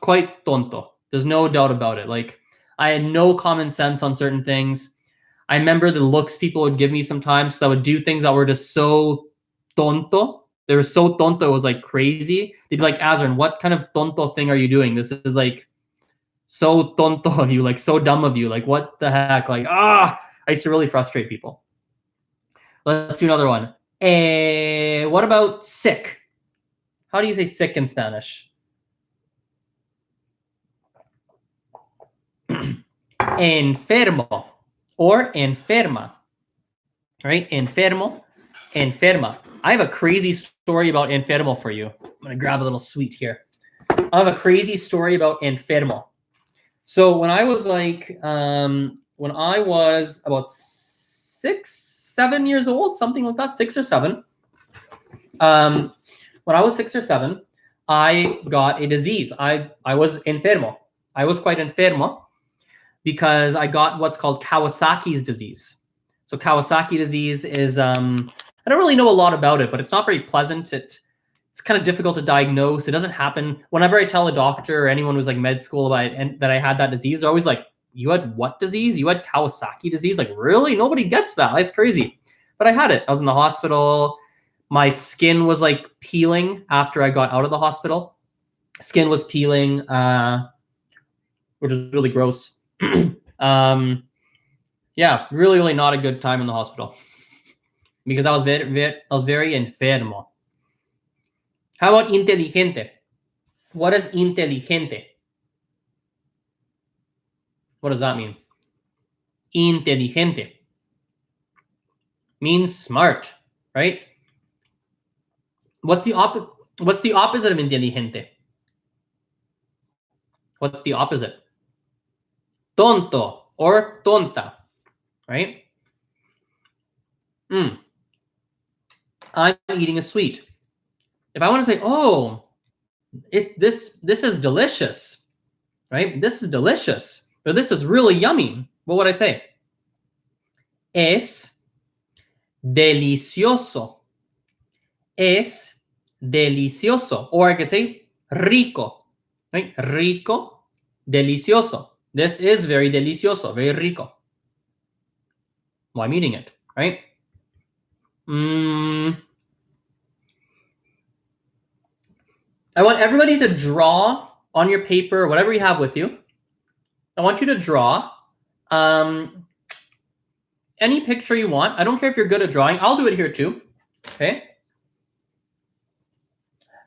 quite tonto. There's no doubt about it. Like I had no common sense on certain things. I remember the looks people would give me sometimes because I would do things that were just so tonto. They were so tonto, it was like crazy. They'd be like, Azren, what kind of tonto thing are you doing? This is like So tonto of you, like so dumb of you. Like what the heck? Like, I used to really frustrate people. Let's do another one. What about sick? How do you say sick in Spanish? Enfermo or enferma. Right? Enfermo, enferma. I have a crazy story about enfermo for you. I'm going to grab a little sweet here. I have a crazy story about enfermo. So when I was when I was about 6, 7 years old, something like that, 6 or 7. When I was 6 or 7, I got a disease. I was enfermo. I was quite enfermo because I got what's called Kawasaki's disease. So Kawasaki disease is I don't really know a lot about it, but it's not very pleasant. It's kind of difficult to diagnose. It doesn't happen. Whenever I tell a doctor or anyone who's like med school about it and that I had that disease, they're always like, "You had what disease? You had Kawasaki disease?" Like, really? Nobody gets that. That's crazy. But I had it. I was in the hospital. My skin was like peeling after I got out of the hospital. Skin was peeling, which is really gross. Yeah, really, really not a good time in the hospital because I was very enfermo. How about inteligente? What is inteligente? What does that mean? Inteligente means smart, right? What's the opposite of inteligente? What's the opposite? Tonto or tonta, right? I'm eating a sweet. If I want to say, "Oh, this is delicious," right? This is delicious, or this is really yummy. What would I say? Es delicioso. Es delicioso. Or I could say rico, right? Rico, delicioso. This is very delicioso, very rico. Well, I'm eating it, right? I want everybody to draw on your paper, whatever you have with you. I want you to draw any picture you want. I don't care if you're good at drawing. I'll do it here too. Okay.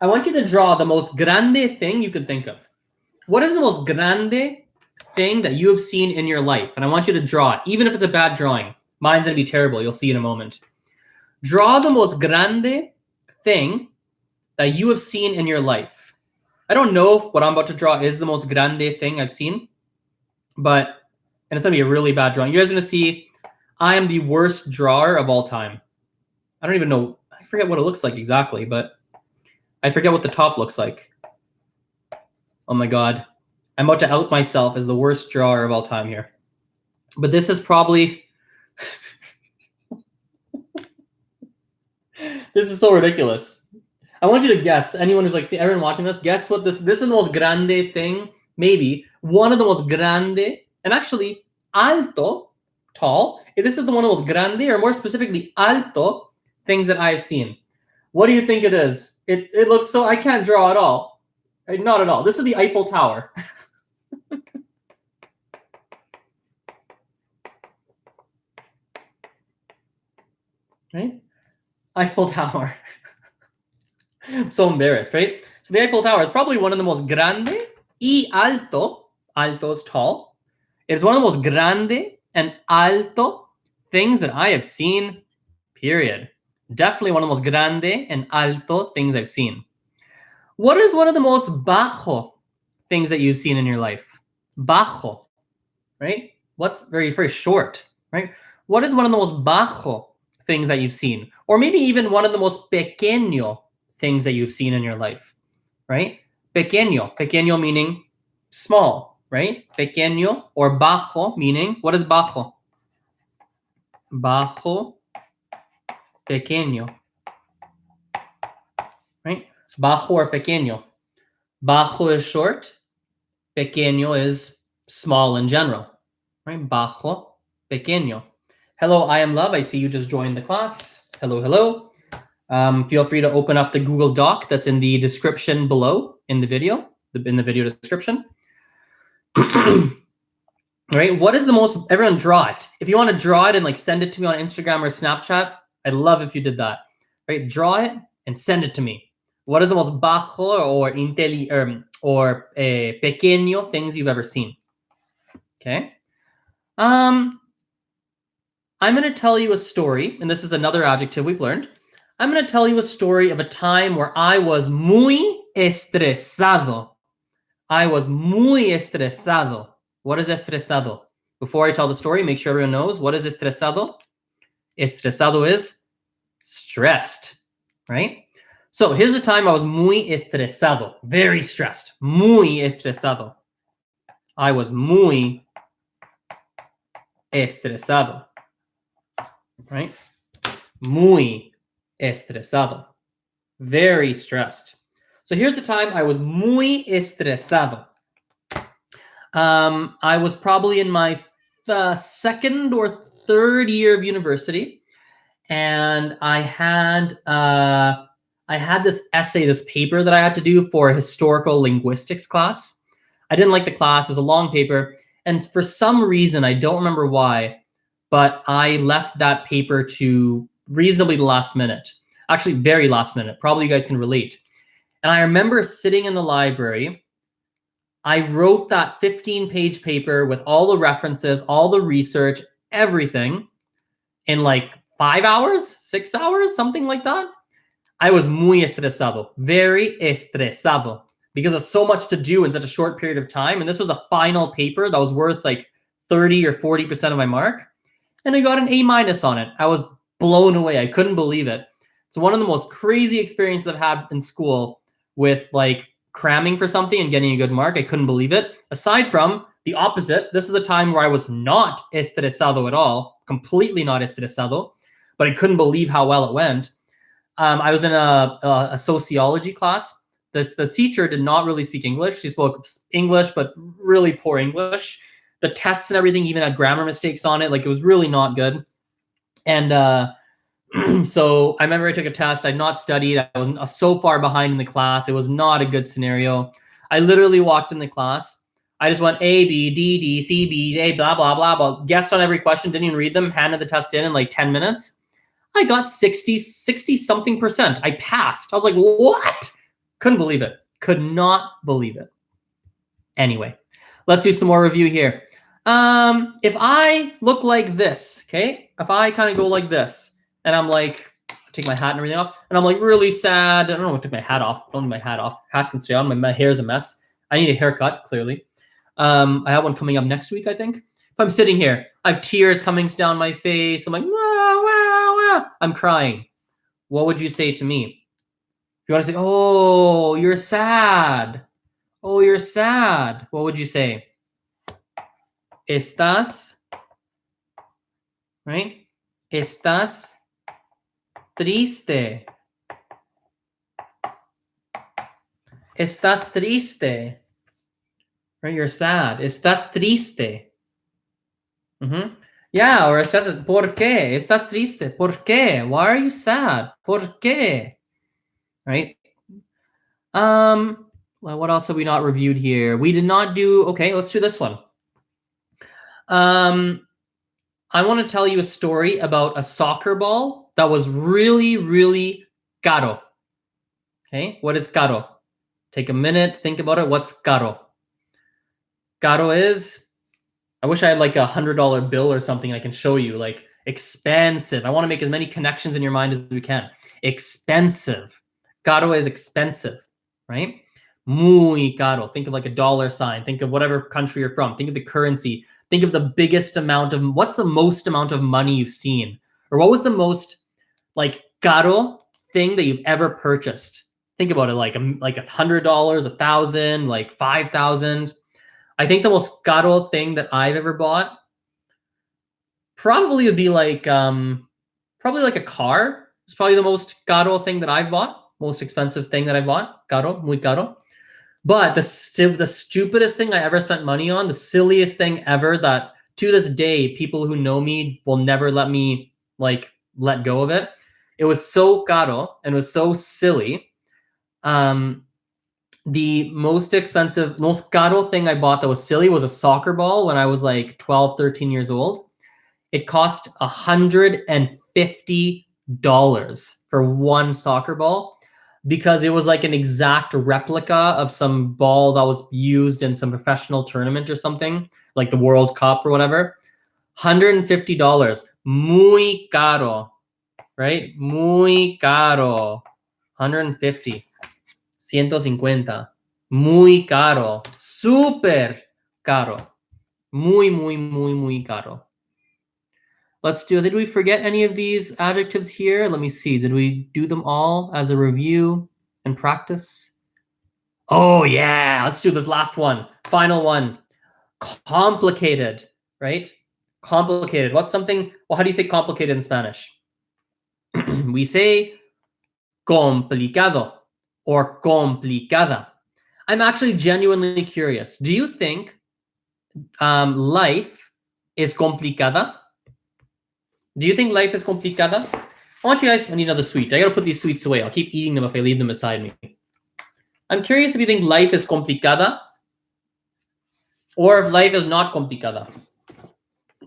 I want you to draw the most grande thing you could think of. What is the most grande thing that you have seen in your life? And I want you to draw it, even if it's a bad drawing. Mine's going to be terrible. You'll see in a moment. Draw the most grande thing that you have seen in your life. I don't know if what I'm about to draw is the most grande thing I've seen, and it's going to be a really bad drawing. You guys are going to see I am the worst drawer of all time. I don't even know. I forget what it looks like exactly, but I forget what the top looks like. Oh my God. I'm about to out myself as the worst drawer of all time here. But this is probably... This is so ridiculous. I want you to guess. Anyone who's like, see, everyone watching this, guess what this is the most grande thing. Maybe one of the most grande, and actually alto, tall. This is the one of the most grande, or more specifically alto, things that I've seen. What do you think it is? It looks so... I can't draw at all. Not at all. This is the Eiffel Tower. Right? Eiffel Tower. I'm so embarrassed, right? So the Eiffel Tower is probably one of the most grande y alto. Alto is tall. It's one of the most grande and alto things that I have seen, period. Definitely one of the most grande and alto things I've seen. What is one of the most bajo things that you've seen in your life? Bajo, right? What's very, very short, right? What is one of the most bajo things that you've seen? Or maybe even one of the most pequeño things that you've seen in your life, right? Pequeño. Pequeño meaning small, right? Pequeño or bajo meaning, what is bajo? Bajo, pequeño, right? Bajo or pequeño. Bajo is short. Pequeño is small in general, right? Bajo, pequeño. Hello, I am Love. I see you just joined the class. Hello, hello. Feel free to open up the Google Doc that's in the description below in the video description. Right? What is the most, everyone draw it. If you want to draw it and like send it to me on Instagram or Snapchat, I'd love if you did that. Right? Draw it and send it to me. What is the most bajo or pequeño things you've ever seen? Okay. I'm going to tell you a story, and this is another adjective we've learned. I'm going to tell you a story of a time where I was muy estresado. I was muy estresado. What is estresado? Before I tell the story, make sure everyone knows what is estresado. Estresado is stressed, right? So here's a time I was muy estresado, very stressed, muy estresado. I was muy estresado, right? Muy estresado, very stressed. So here's a time I was muy estresado. I was probably in my second or third year of university, and I had this essay, this paper that I had to do for a historical linguistics class. I didn't like the class; it was a long paper, and for some reason, I don't remember why, but I left that paper to reasonably the last minute. Actually, very last minute. Probably you guys can relate. And I remember sitting in the library. I wrote that 15-page paper with all the references, all the research, everything in like 5 hours, 6 hours, something like that. I was muy estresado, very estresado, because there's so much to do in such a short period of time. And this was a final paper that was worth like 30 or 40% of my mark. And I got an A- on it. I was blown away. I couldn't believe it. It's one of the most crazy experiences I've had in school with like cramming for something and getting a good mark. I couldn't believe it. Aside from the opposite, this is the time where I was not estresado at all, completely not estresado, but I couldn't believe how well it went. I was in a sociology class. The teacher did not really speak English. She spoke English, but really poor English. The tests and everything even had grammar mistakes on it. Like it was really not good. And so I remember I took a test. I'd not studied. I was so far behind in the class. It was not a good scenario. I literally walked in the class. I just went A, B, D, D, C, B, A, blah, blah, blah, blah. Guessed on every question, didn't even read them, handed the test in like 10 minutes. I got 60 something percent. I passed. I was like, what? Couldn't believe it. Could not believe it. Anyway, let's do some more review here. If I look like this, okay? If I kind of go like this, and I'm like, take my hat and everything off, and I'm like really sad. I don't know what to take my hat off. Don't need my hat off. Hat can stay on. My hair's a mess. I need a haircut, clearly. I have one coming up next week, I think. If I'm sitting here, I have tears coming down my face. I'm like, wah, wah, wah. I'm crying. What would you say to me? If you want to say, oh, you're sad. Oh, you're sad. What would you say? Estás, right? Estás triste. Estás triste. Right? You're sad. Estás triste. Mm-hmm. Yeah, or estás, ¿por qué? Estás triste. ¿Por qué? Why are you sad? ¿Por qué? Right? Well, what else have we not reviewed here? We did not do, okay, let's do this one. I want to tell you a story about a soccer ball that was really, really caro. Okay, what is caro? Take a minute, think about it. What's caro? Caro is, I wish I had like $100 bill or something I can show you, like expensive. I want to make as many connections in your mind as we can. Expensive. Caro is expensive, right? Muy caro. Think of like a dollar sign. Think of whatever country you're from. Think of the currency. Think of the biggest amount of, what's the most amount of money you've seen? Or what was the most like caro thing that you've ever purchased? Think about it, like $100, 1,000, like 5,000. I think the most caro thing that I've ever bought probably would be like probably like a car. It's probably the most caro thing that I've bought, most expensive thing that I bought. Caro, muy caro. But the stupidest thing I ever spent money on, the silliest thing ever that to this day people who know me will never let me like let go of it. It was so caro and it was so silly. The most expensive, most caro thing I bought that was silly was a soccer ball when I was like 12, 13 years old. It cost $150 for one soccer ball because it was like an exact replica of some ball that was used in some professional tournament or something, like the World Cup or whatever. $150. Muy caro, right? Muy caro. 150. 150. Muy caro. Super caro. Muy, muy, muy, muy caro. Let's do, did we forget any of these adjectives here? Let me see. Did we do them all as a review and practice? Oh, yeah. Let's do this last one. Final one. Complicated, right? Complicated. What's something, well, how do you say complicated in Spanish? We say complicado or complicada. I'm actually genuinely curious. Do you think life is complicada? Do you think life is complicada? I want you guys, I need another sweet. I gotta put these sweets away. I'll keep eating them if I leave them beside me. I'm curious if you think life is complicada or if life is not complicada.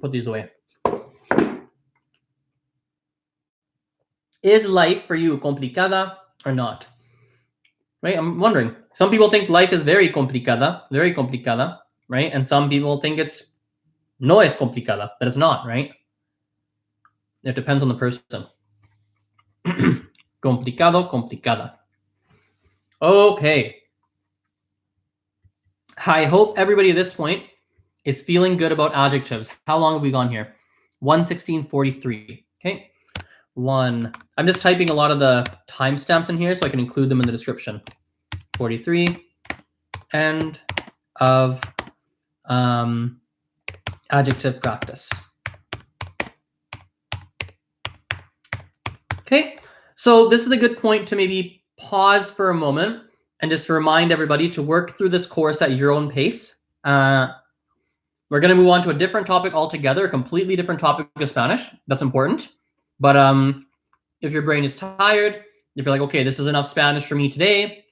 Put these away. Is life for you complicada or not? Right? I'm wondering. Some people think life is very complicada, right? And some people think it's no es complicada, but it's not, right? It depends on the person. Complicado, complicada. Okay. I hope everybody at this point is feeling good about adjectives. How long have we gone here? 1:16:43. Okay. I'm just typing a lot of the timestamps in here so I can include them in the description. 43. End of adjective practice. Okay. So this is a good point to maybe pause for a moment and just remind everybody to work through this course at your own pace. We're going to move on to a different topic altogether, a completely different topic of Spanish. That's important. But if your brain is tired, if you're like, okay, this is enough Spanish for me today,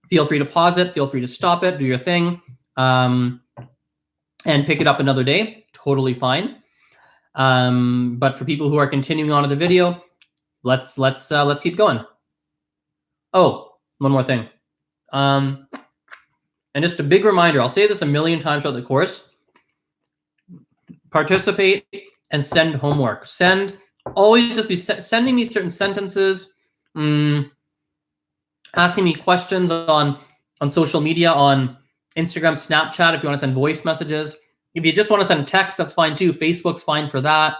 feel free to pause it. Feel free to stop it. Do your thing, and pick it up another day. Totally fine. But for people who are continuing on to the video, let's keep going. Oh, one more thing. And just a big reminder, I'll say this a million times throughout the course. Participate and send homework. Always just be sending me certain sentences, asking me questions on social media, on Instagram, Snapchat, if you want to send voice messages. If you just want to send text, that's fine too. Facebook's fine for that.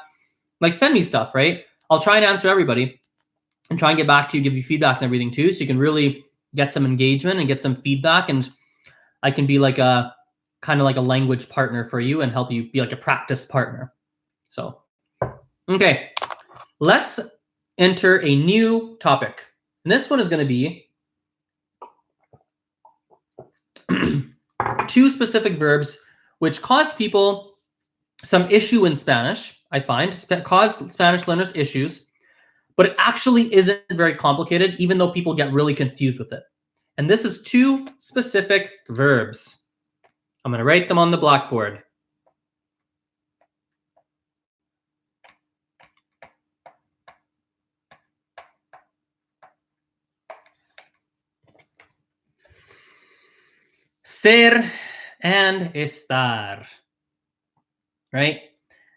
Like, send me stuff, right? I'll try and answer everybody and try and get back to you, give you feedback and everything too, so you can really get some engagement and get some feedback, and I can be like a kind of like a language partner for you and help you be like a practice partner. So, okay, let's enter a new topic. And this one is going to be two specific verbs which cause people some issue in Spanish, I find, cause Spanish learners issues, but it actually isn't very complicated, even though people get really confused with it. And this is two specific verbs. I'm going to write them on the blackboard. Ser and estar. Right?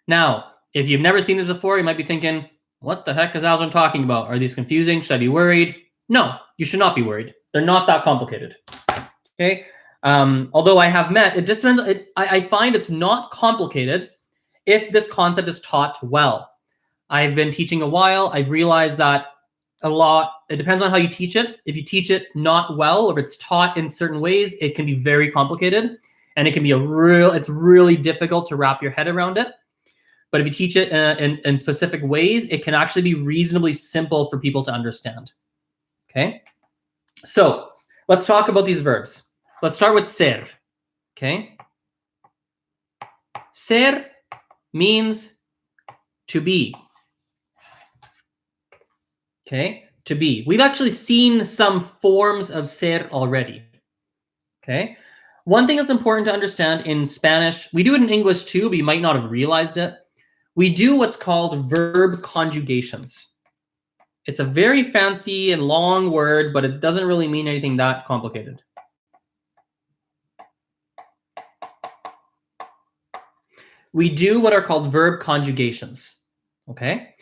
Now, if you've never seen this before, you might be thinking, what the heck is Azren talking about? Are these confusing? Should I be worried? No, you should not be worried. They're not that complicated. Okay? Although I have met, it just depends. I find it's not complicated if this concept is taught well. I've been teaching a while. I've realized that it depends on how you teach it. If you teach it not well, or if it's taught in certain ways, it can be very complicated, and it can be it's really difficult to wrap your head around it. But if you teach it in specific ways, it can actually be reasonably simple for people to understand. Okay? So let's talk about these verbs. Let's start with ser. Okay? Ser means to be. Okay? to be. We've actually seen some forms of ser already. Okay. One thing that's important to understand in Spanish, we do it in English too, but you might not have realized it. We do what's called verb conjugations. It's a very fancy and long word, but it doesn't really mean anything that complicated. We do what are called verb conjugations. Okay.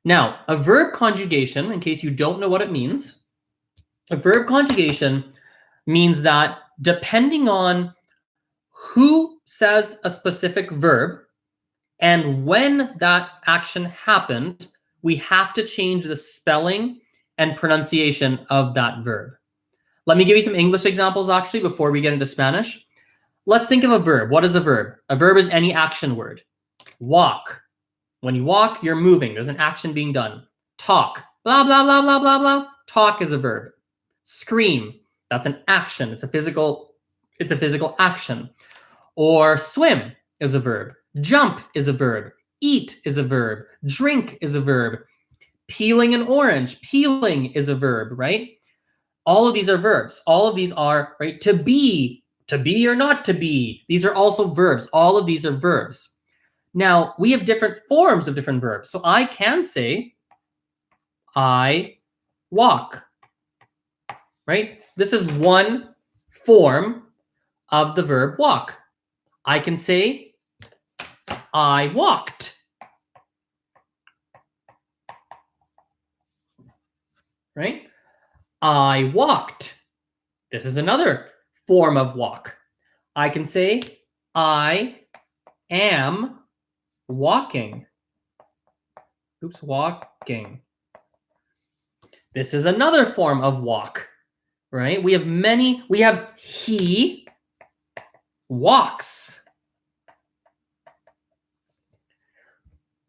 Now, a verb conjugation, in case you don't know what it means, a verb conjugation means that depending on who says a specific verb and when that action happened, we have to change the spelling and pronunciation of that verb. Let me give you some English examples actually before we get into Spanish. Let's think of a verb. What is a verb? A verb is any action word. Walk. When you walk, you're moving. There's an action being done. Talk. Blah, blah, blah, blah, blah, blah. Talk is a verb. Scream. That's an action. It's a physical action. Or swim is a verb. Jump is a verb. Eat is a verb. Drink is a verb. Peeling an orange. Peeling is a verb, right? All of these are verbs. All of these are, right? To be or not to be. These are also verbs. All of these are verbs. Now, we have different forms of different verbs. So I can say, I walk, right? This is one form of the verb walk. I can say, I walked, right? I walked. This is another form of walk. I can say, I am walking. Oops, walking. This is another form of walk, right? We have he walks.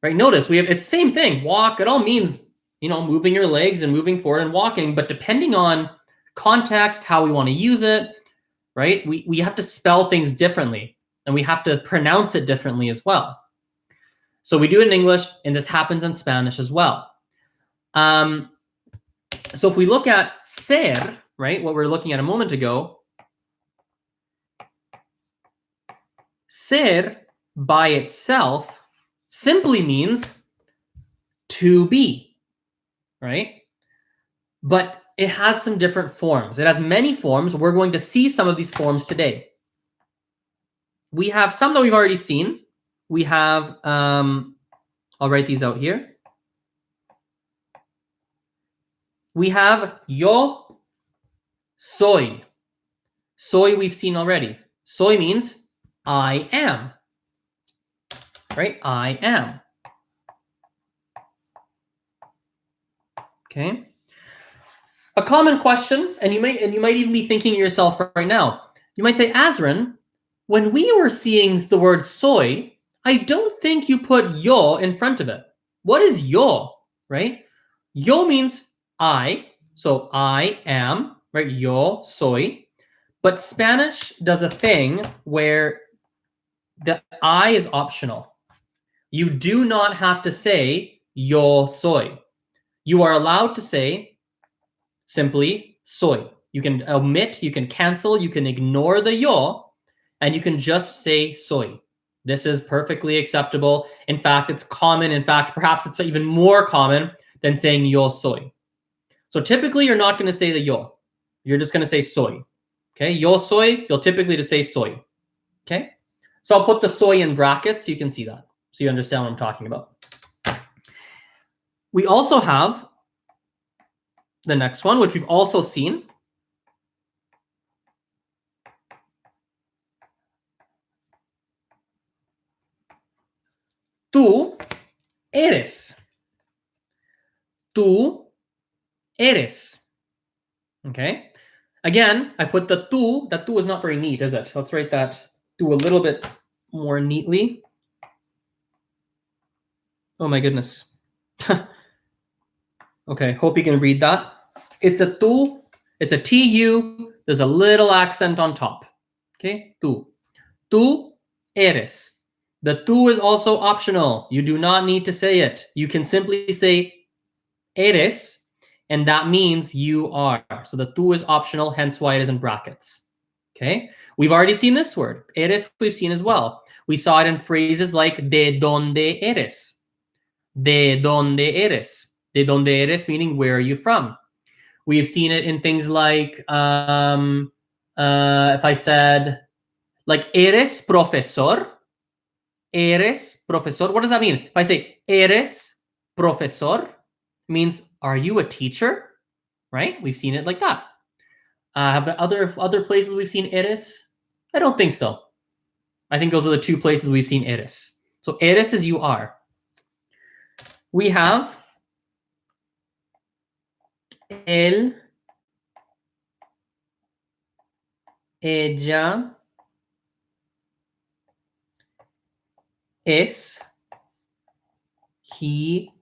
Right? Notice it's the same thing. Walk, it all means, moving your legs and moving forward and walking, but depending on context, how we want to use it, right? We have to spell things differently and we have to pronounce it differently as well. So we do it in English and this happens in Spanish as well. So if we look at ser, right, what we were looking at a moment ago, ser by itself simply means to be, right? But it has some different forms. It has many forms. We're going to see some of these forms today. We have some that we've already seen. We have, I'll write these out here. We have yo soy. Soy we've seen already. Soy means I am, right? I am. Okay. A common question, and you might even be thinking to yourself right now. You might say, Azren, when we were seeing the word soy, I don't think you put yo in front of it. What is yo, right? Yo means I, so I am, right? Yo soy. But Spanish does a thing where the I is optional. You do not have to say yo soy. You are allowed to say simply soy. You can omit, you can cancel, you can ignore the yo, and you can just say soy. This is perfectly acceptable. In fact, it's common. In fact, perhaps it's even more common than saying yo soy. So typically, you're not going to say the yo. You're just going to say soy. Okay, yo soy, you'll typically just say soy. Okay, so I'll put the soy in brackets so you can see that, so you understand what I'm talking about. We also have the next one, which we've also seen. Tú eres. Tú eres. Okay. Again, I put the tú. That tú is not very neat, is it? Let's write that tú a little bit more neatly. Oh my goodness. Okay, hope you can read that. It's a tú. It's a tu. There's a little accent on top. Okay, tú. Tú eres. The tú is also optional. You do not need to say it. You can simply say eres and that means you are. So the tú is optional, hence why it is in brackets. Okay, we've already seen this word. Eres we've seen as well. We saw it in phrases like de donde eres. De donde eres. De donde eres meaning where are you from? We've seen it in things like if I said like eres profesor. Eres profesor. What does that mean? If I say eres profesor, it means are you a teacher? Right? We've seen it like that. Have other places we've seen eres? I don't think so. I think those are the two places we've seen eres. So eres is you are. We have él, ella, es, he,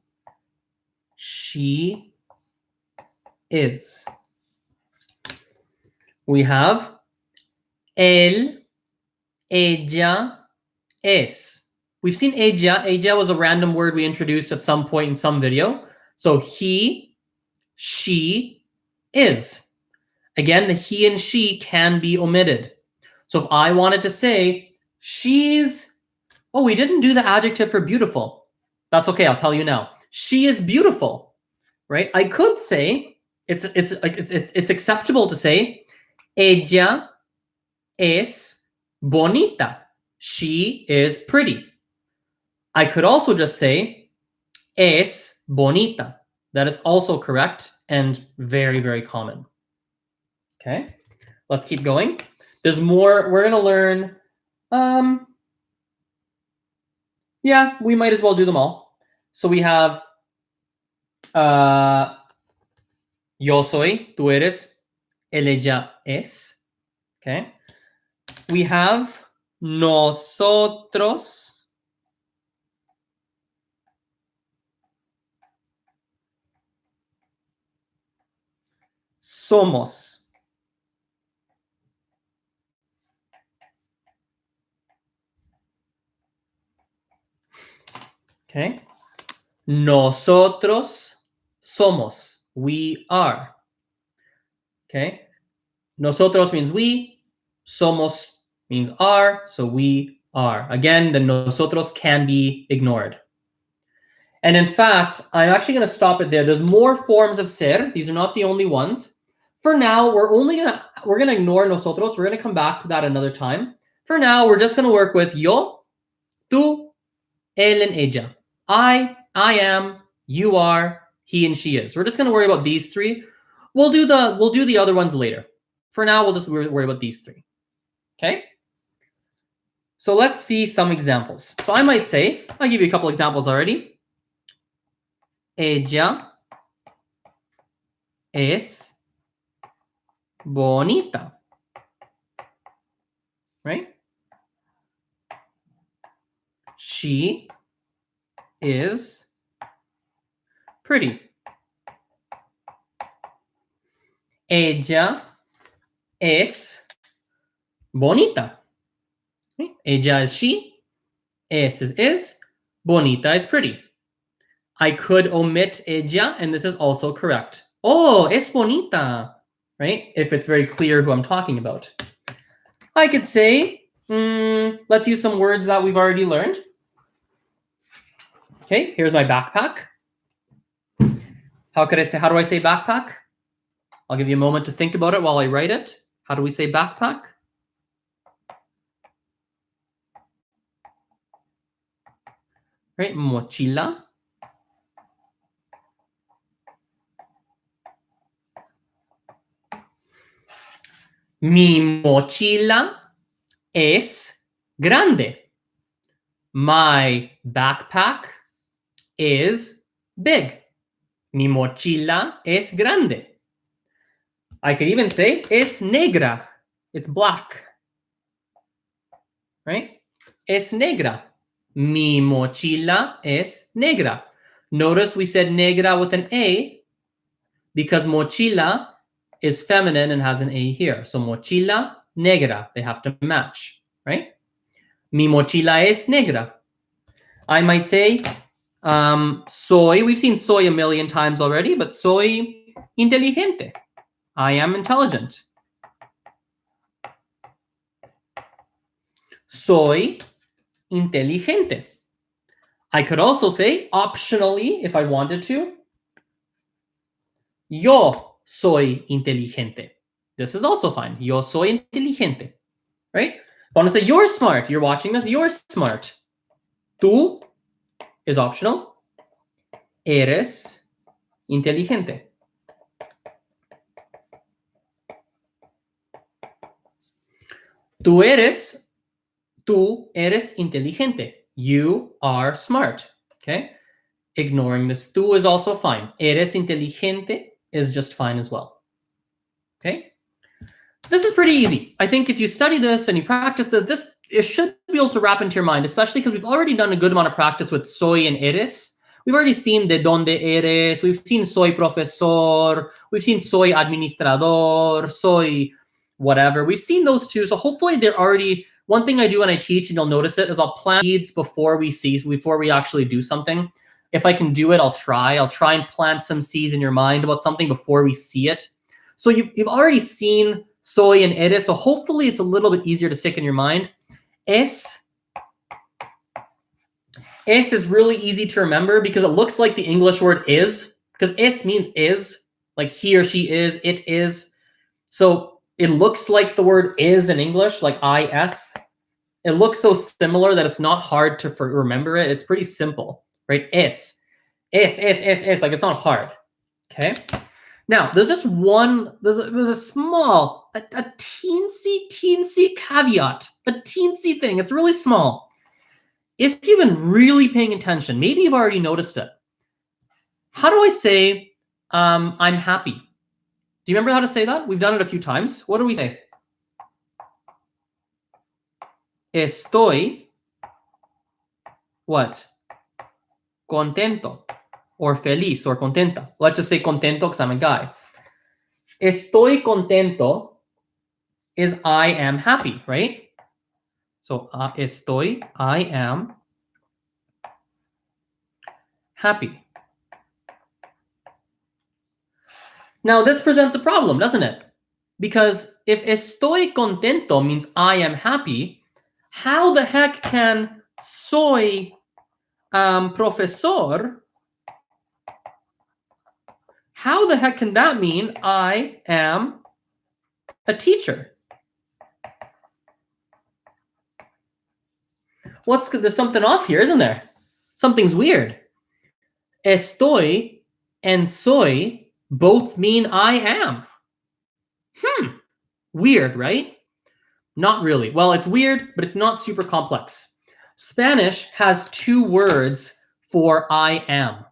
she, is. We have él, ella, es. We've seen ella. Ella was a random word we introduced at some point in some video. So he, she, is. Again, the he and she can be omitted. So if I wanted to say she's, oh, we didn't do the adjective for beautiful. That's okay, I'll tell you now. She is beautiful, right? I could say it's acceptable to say ella es bonita. She is pretty. I could also just say es bonita. That is also correct and very, very common. Okay, let's keep going. There's more. We're gonna learn. Yeah, we might as well do them all. So we have yo soy, tú eres, él, ella, es. Okay. We have nosotros. Somos. Okay. Nosotros somos. We are. Okay. Nosotros means we. Somos means are. So we are. Again, the nosotros can be ignored. And in fact, I'm actually going to stop it there. There's more forms of ser. These are not the only ones. For now, we're gonna ignore nosotros. We're gonna come back to that another time. For now, we're just gonna work with yo, tú, él, and ella. I am, you are, he and she is. We're just gonna worry about these three. We'll do the other ones later. For now, we'll just worry about these three. Okay? So let's see some examples. So I might say, I'll give you a couple examples already. Ella es bonita. Right? She is pretty. Ella es bonita. Right? Ella is she. Es is. Bonita is pretty. I could omit ella, and this is also correct. Oh, es bonita. Right? If it's very clear who I'm talking about. I could say, let's use some words that we've already learned. Okay, here's my backpack. How do I say backpack? I'll give you a moment to think about it while I write it. How do we say backpack? Right, mochila. Mi mochila es grande. My backpack is big. Mi mochila es grande. I could even say es negra. It's black. Right? Es negra. Mi mochila es negra. Notice we said negra with an A because mochila is feminine and has an A here. So mochila, negra. They have to match, right? Mi mochila es negra. I might say soy. We've seen soy a million times already, but soy inteligente. I am intelligent. Soy inteligente. I could also say, optionally, if I wanted to, yo soy inteligente. This is also fine. Yo soy inteligente. Right? If I want to say you're smart, you're watching this, you're smart. Tú is optional. Eres inteligente. Tú eres inteligente. You are smart. Okay? Ignoring this tú is also fine. Eres inteligente is just fine as well. Okay? This is pretty easy. I think if you study this and you practice this, it should be able to wrap into your mind, especially because we've already done a good amount of practice with soy and eres. We've already seen de donde eres. We've seen soy profesor. We've seen soy administrador, soy whatever. We've seen those two. So hopefully they're already, one thing I do when I teach, and you'll notice it, is I'll plant seeds before we actually do something. If I can do it, I'll try and plant some seeds in your mind about something before we see it. So you've already seen soy and eres, so hopefully it's a little bit easier to stick in your mind. Es is really easy to remember because it looks like the English word is, because es means is, like he or she is, it is. So it looks like the word is in English, like is. It looks so similar that it's not hard to remember it. It's pretty simple, right? Es, like it's not hard, okay? Now, there's just one, there's a small, a teensy caveat, a teensy thing. It's really small. If you've been really paying attention, maybe you've already noticed it. How do I say, I'm happy? Do you remember how to say that? We've done it a few times. What do we say? Estoy, what? Contento, or feliz, or contenta. Let's just say contento because I'm a guy. Estoy contento is I am happy, right? So I am happy. Now this presents a problem, doesn't it? Because if estoy contento means I am happy, how the heck can soy profesor, how the heck can that mean I am a teacher? There's something off here, isn't there? Something's weird. Estoy and soy both mean I am. Weird, right? Not really. Well, it's weird, but it's not super complex. Spanish has two words for I am.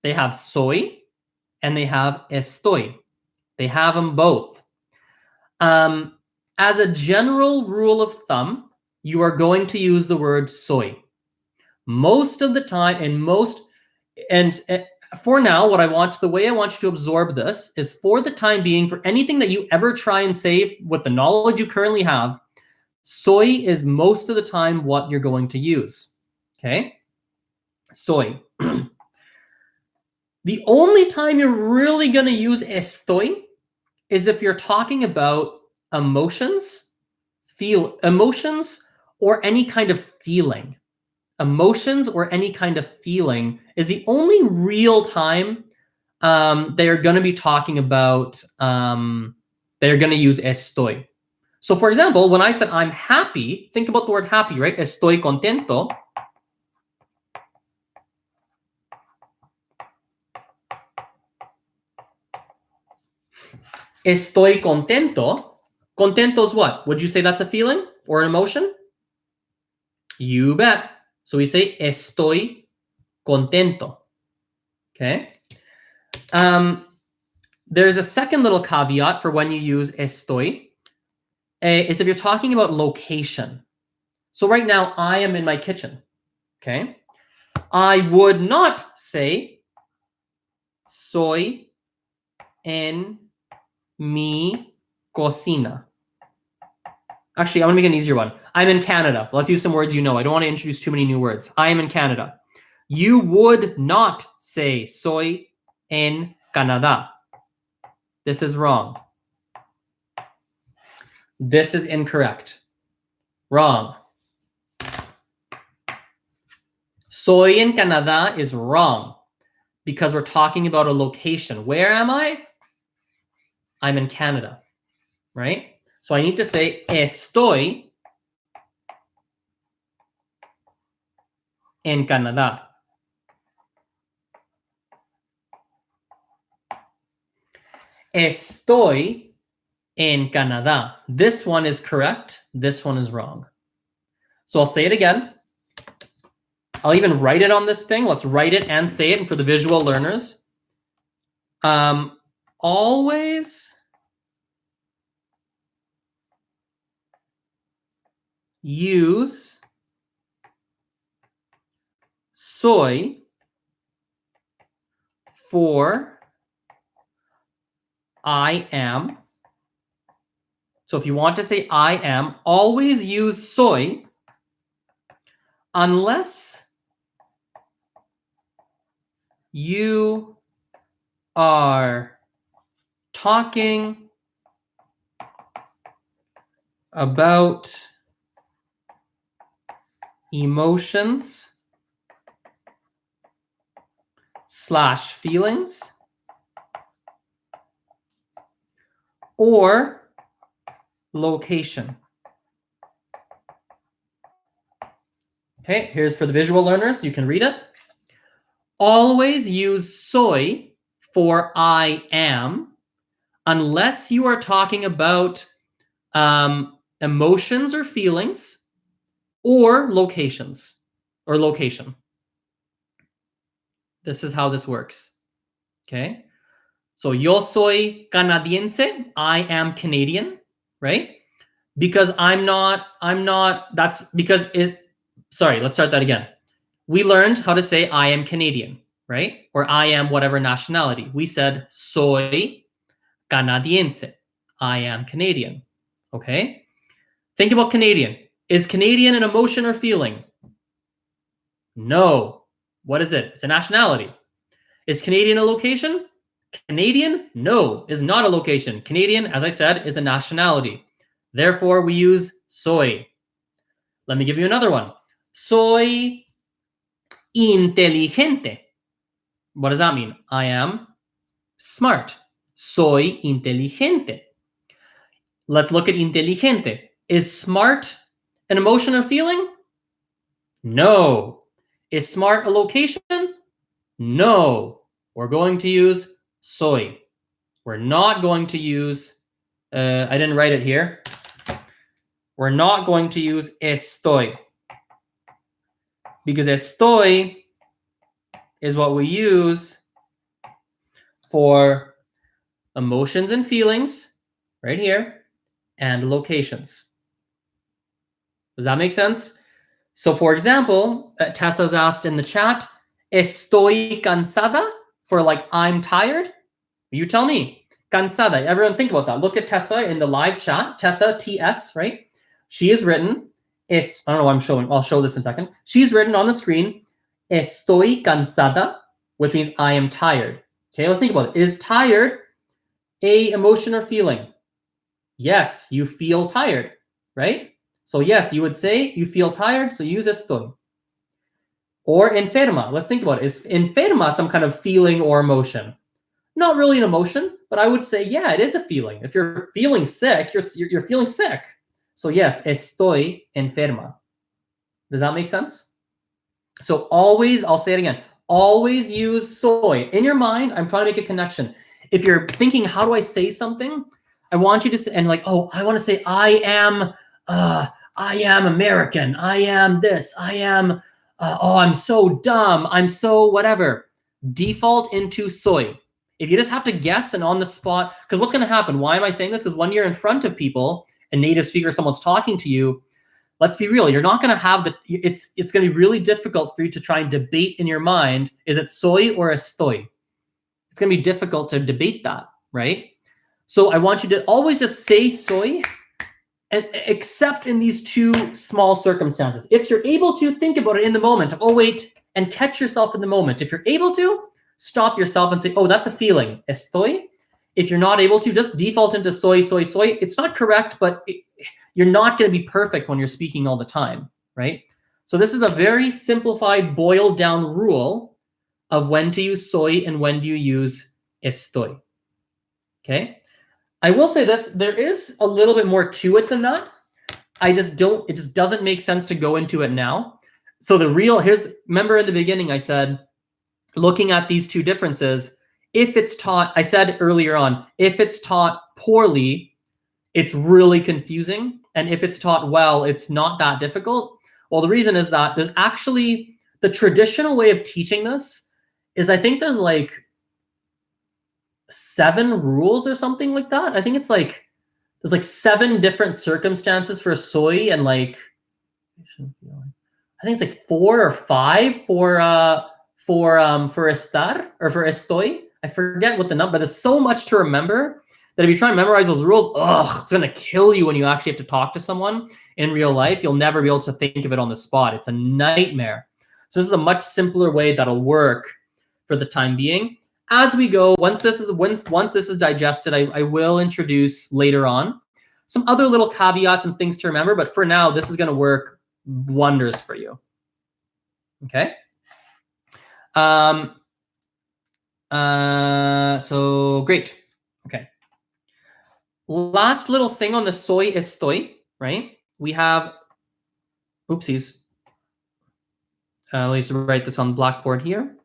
They have soy and they have estoy. They have them both. As a general rule of thumb, you are going to use the word soy. Most of the time, and for now, the way I want you to absorb this is, for the time being, for anything that you ever try and say with the knowledge you currently have, soy is most of the time what you're going to use, okay? Soy. The only time you're really going to use estoy is if you're talking about emotions or any kind of feeling. Emotions or any kind of feeling is the only real time they are going to be talking about, they're going to use estoy. So for example, when I said I'm happy, think about the word happy, right? Estoy contento. Estoy contento. Contento is what? Would you say that's a feeling or an emotion? You bet. So we say estoy contento. Okay. There's a second little caveat for when you use estoy, is if you're talking about location. So right now I am in my kitchen. Okay. I would not say soy en mi cocina. Actually, I want to make an easier one. I'm in Canada. Let's use some words you know. I don't want to introduce too many new words. I am in Canada. You would not say soy en Canadá. This is wrong. This is incorrect. Wrong. Soy en Canadá is wrong because we're talking about a location. Where am I? I'm in Canada, right? So I need to say estoy en Canadá. Estoy en Canadá. This one is correct. This one is wrong. So I'll say it again. I'll even write it on this thing. Let's write it and say it. And for the visual learners, always use soy for I am. So if you want to say I am, always use soy unless you are talking about emotions / feelings or location. Okay, here's for the visual learners. You can read it. Always use soy for I am unless you are talking about emotions or feelings or locations or location. This is how this works. Okay. So yo soy canadiense. I am Canadian, right? Because that's because sorry, let's start that again. We learned how to say I am Canadian, right? Or I am whatever nationality. We said soy canadiense. I am Canadian. Okay? Think about Canadian. Is Canadian an emotion or feeling? No. What is it? It's a nationality. Is Canadian a location? Canadian? No, is not a location. Canadian, as I said, is a nationality. Therefore, we use soy. Let me give you another one. Soy inteligente. What does that mean? I am smart. Soy inteligente. Let's look at inteligente. Is smart an emotion or feeling? No. Is smart a location? No. We're going to use soy. We're not going to use, I didn't write it here. We're not going to use estoy. Because estoy is what we use for emotions and feelings, right here, and locations. Does that make sense? So for example, Tessa's asked in the chat, estoy cansada, for like I'm tired. You tell me. Cansada. Everyone think about that. Look at Tessa in the live chat. Tessa, TS, right? She has written, I don't know what I'm showing. I'll show this in a second. She's written on the screen, estoy cansada, which means I am tired. Okay, let's think about it. Is tired a emotion or feeling? Yes, you feel tired, right? So yes, you would say you feel tired, so use estoy. Or enferma. Let's think about it. Is enferma some kind of feeling or emotion? Not really an emotion, but I would say, yeah, it is a feeling. If you're feeling sick, you're feeling sick. So yes, estoy enferma. Does that make sense? So always, I'll say it again, always use soy. In your mind, I'm trying to make a connection. If you're thinking, how do I say something? I want you to say, and like, oh, I want to say, I am American. I am this. I am, I'm so dumb. I'm so whatever. Default into soy. If you just have to guess and on the spot, because what's going to happen? Why am I saying this? Because when you're in front of people, a native speaker, someone's talking to you, let's be real, you're not going to have it's going to be really difficult for you to try and debate in your mind, is it soy or estoy? It's going to be difficult to debate that, right? So I want you to always just say soy, and except in these two small circumstances. If you're able to, think about it in the moment. Oh, wait, and catch yourself in the moment. If you're able to, stop yourself and say, oh, that's a feeling, estoy. If you're not able to, just default into soy, soy, soy. It's not correct, but you're not going to be perfect when you're speaking all the time, right? So this is a very simplified, boiled down rule of when to use soy and when do you use estoy. Okay? I will say this, there is a little bit more to it than that. It just doesn't make sense to go into it now. So remember in the beginning I said, looking at these two differences, if it's taught, I said earlier on, if it's taught poorly, it's really confusing. And if it's taught well, it's not that difficult. Well, the reason is that there's actually, the traditional way of teaching this is, I think there's like 7 rules or something like that. I think it's like, there's like 7 different circumstances for soy and like, I think it's like 4 or 5 for estar or for estoy. I forget what the number, but there's so much to remember that if you try and memorize those rules, it's going to kill you when you actually have to talk to someone in real life. You'll never be able to think of it on the spot. It's a nightmare. So this is a much simpler way that'll work for the time being. As we go, once this is digested, I will introduce later on some other little caveats and things to remember. But for now, this is going to work wonders for you. Okay. So great. Okay. Last little thing on the soy estoy, right? We have, oopsies. Let me just write this on Blackboard here.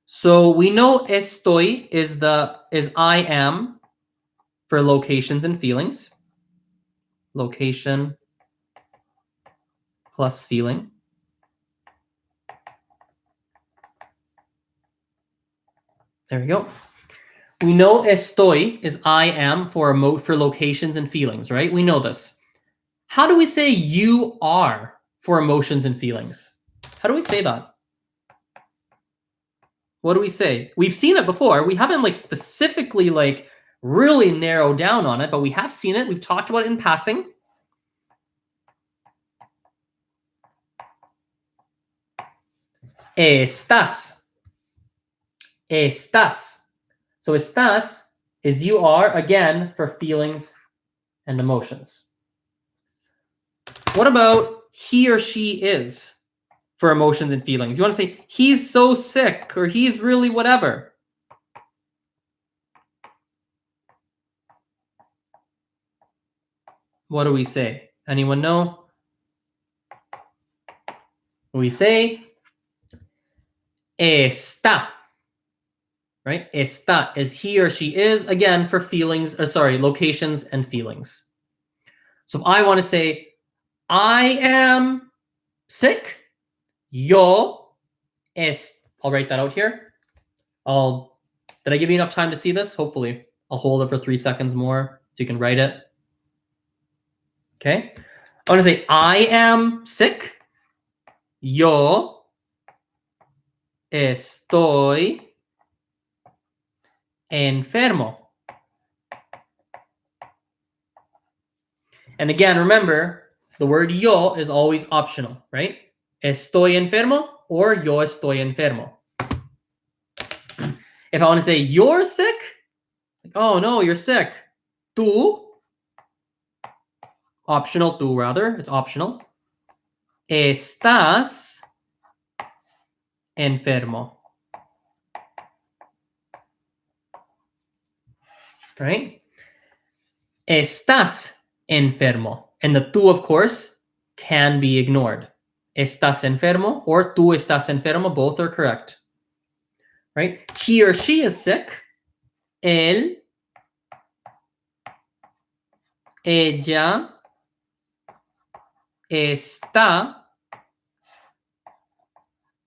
So we know estoy is I am for locations and feelings. Location plus feeling. There we go. We know estoy is I am for locations and feelings, right? We know this. How do we say you are for emotions and feelings? How do we say that? What do we say? We've seen it before. We haven't like specifically like really narrowed down on it, but we have seen it. We've talked about it in passing. Estás. Estás. So estás is you are, again, for feelings and emotions. What about he or she is for emotions and feelings? You want to say he's so sick or he's really whatever. What do we say? Anyone know? We say está. Right? Está is he or she is, again, for feelings, locations and feelings. So if I want to say, I am sick, yo I'll write that out here. Did I give you enough time to see this? Hopefully. I'll hold it for 3 seconds more so you can write it. Okay. I want to say, I am sick, yo estoy enfermo. And again, remember, the word yo is always optional, right? Estoy enfermo or yo estoy enfermo. If I want to say you're sick, oh no, you're sick. Tú, optional, tú rather, it's optional. Estás enfermo. Right? Estás enfermo. And the tú, of course, can be ignored. Estás enfermo or tú estás enfermo, both are correct. Right? He or she is sick. Él, ella está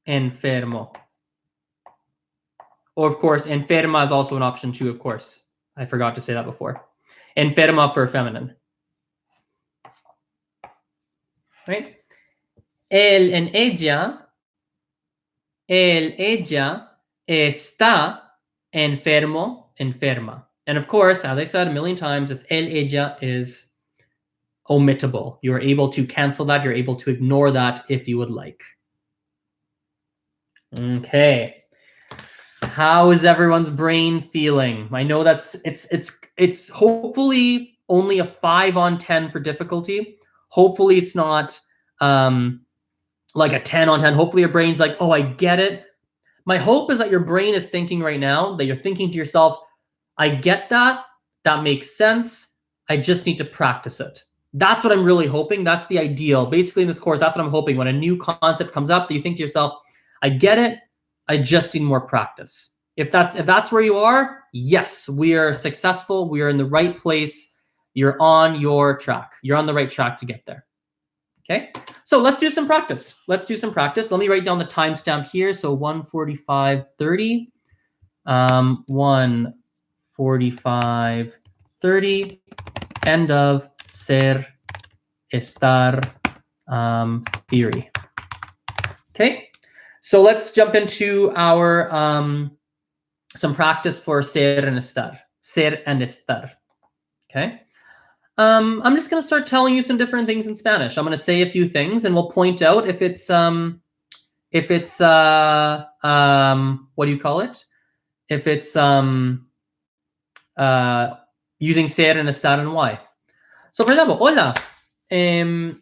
enfermo. Or, of course, enferma is also an option too, of course. I forgot to say that before. Enferma for feminine. Right? Él and ella está enfermo, enferma. And of course, as I said a million times, this él, ella is omittable. You're able to cancel that. You're able to ignore that if you would like. Okay. How is everyone's brain feeling? I know that's it's hopefully only a 5 on 10 for difficulty. Hopefully it's not like a 10 on 10. Hopefully your brain's like, oh, I get it. My hope is that your brain is thinking right now, that you're thinking to yourself, I get that. That makes sense. I just need to practice it. That's what I'm really hoping. That's the ideal. Basically, in this course, that's what I'm hoping. When a new concept comes up, that you think to yourself, I get it. I just need more practice. If that's where you are, yes, we are successful. We are in the right place. You're on your track. You're on the right track to get there. Okay, so let's do some practice. Let's do some practice. Let me write down the timestamp here. So 1:45:30, 1:45:30, end of ser, estar theory. Okay, so let's jump into our some practice for ser and estar. Ser and estar. Okay. I'm just going to start telling you some different things in Spanish. I'm going to say a few things, and we'll point out if it's what do you call it? If it's using ser and estar and why. So, for example, hola, me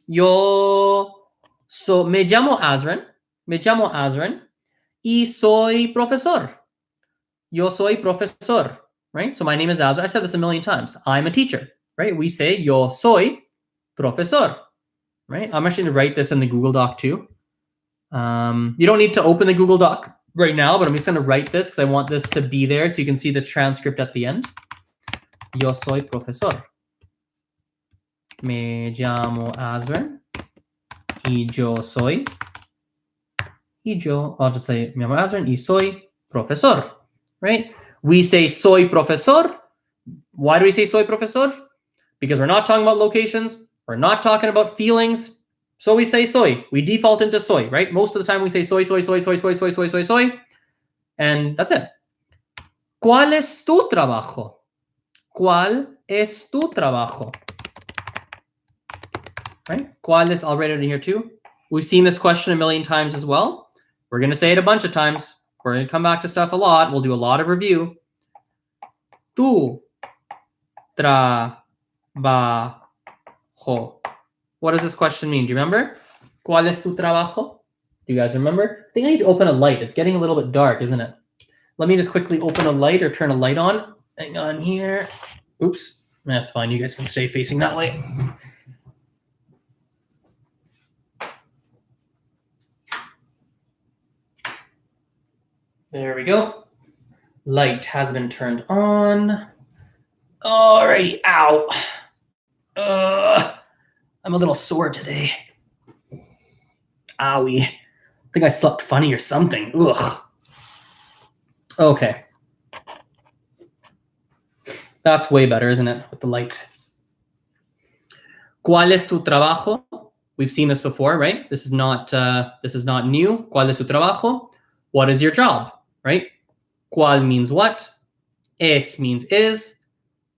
llamo Azren, y soy profesor. Yo soy profesor, right? So my name is Azren. I've said this a million times. I'm a teacher. Right? We say yo soy profesor, right? I'm actually going to write this in the Google Doc too. You don't need to open the Google Doc right now, but I'm just going to write this because I want this to be there so you can see the transcript at the end. Yo soy profesor. Me llamo Azren. Y yo soy. I'll just say me llamo Azren y soy profesor, right? We say soy profesor. Why do we say soy profesor? Because we're not talking about locations. We're not talking about feelings. So we say soy. We default into soy, right? Most of the time we say soy, soy, soy, soy, soy, soy, soy, soy, soy. And that's it. ¿Cuál es tu trabajo? ¿Cuál es tu trabajo? Right? ¿Cuál es? I'll write it in here too. We've seen this question a million times as well. We're going to say it a bunch of times. We're going to come back to stuff a lot. We'll do a lot of review. Tu trabajo. What does this question mean? Do you remember? ¿Cuál es tu trabajo? Do you guys remember? I think I need to open a light. It's getting a little bit dark, isn't it? Let me just quickly open a light or turn a light on. Hang on here. Oops. That's fine. You guys can stay facing that way. There we go. Light has been turned on. Alrighty. Ow. I'm a little sore today. Owie. I think I slept funny or something. Ugh. Okay. That's way better, isn't it? With the light. ¿Cuál es tu trabajo? We've seen this before, right? This is not new. ¿Cuál es tu trabajo? What is your job, right? ¿Cuál means what? Es means is.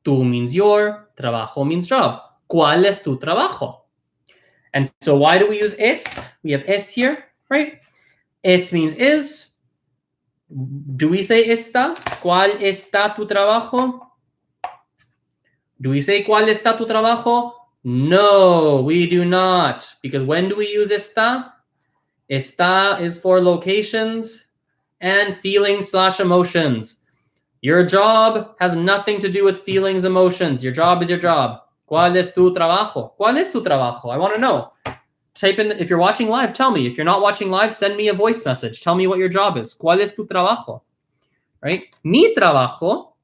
Tú means your. Trabajo means job. ¿Cuál es tu trabajo? And so why do we use es? We have es here, right? Es means is. Do we say está? ¿Cuál está tu trabajo? Do we say ¿cuál está tu trabajo? No, we do not. Because when do we use está? Está is for locations and feelings / emotions. Your job has nothing to do with feelings, emotions. Your job is your job. ¿Cuál es tu trabajo? ¿Cuál es tu trabajo? I want to know. Type in, if you're watching live, tell me. If you're not watching live, send me a voice message. Tell me what your job is. ¿Cuál es tu trabajo? Right? Mi trabajo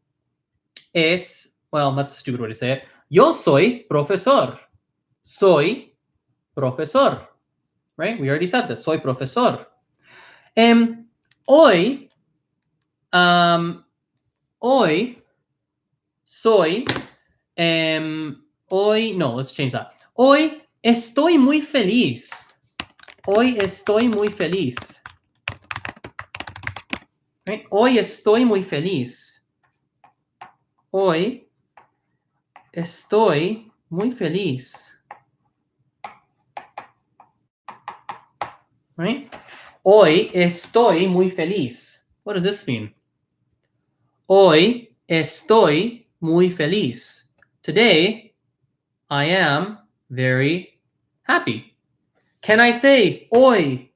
es, well, that's a stupid way to say it. Yo soy profesor. Soy profesor. Right? We already said this. Soy profesor. Hoy soy, hoy, no, let's change that. Hoy estoy muy feliz. Hoy estoy muy feliz. Right? Hoy estoy muy feliz. Hoy estoy muy feliz. Right? Hoy estoy muy feliz. What does this mean? Hoy estoy muy feliz. Today, I am very happy. Can I say hoy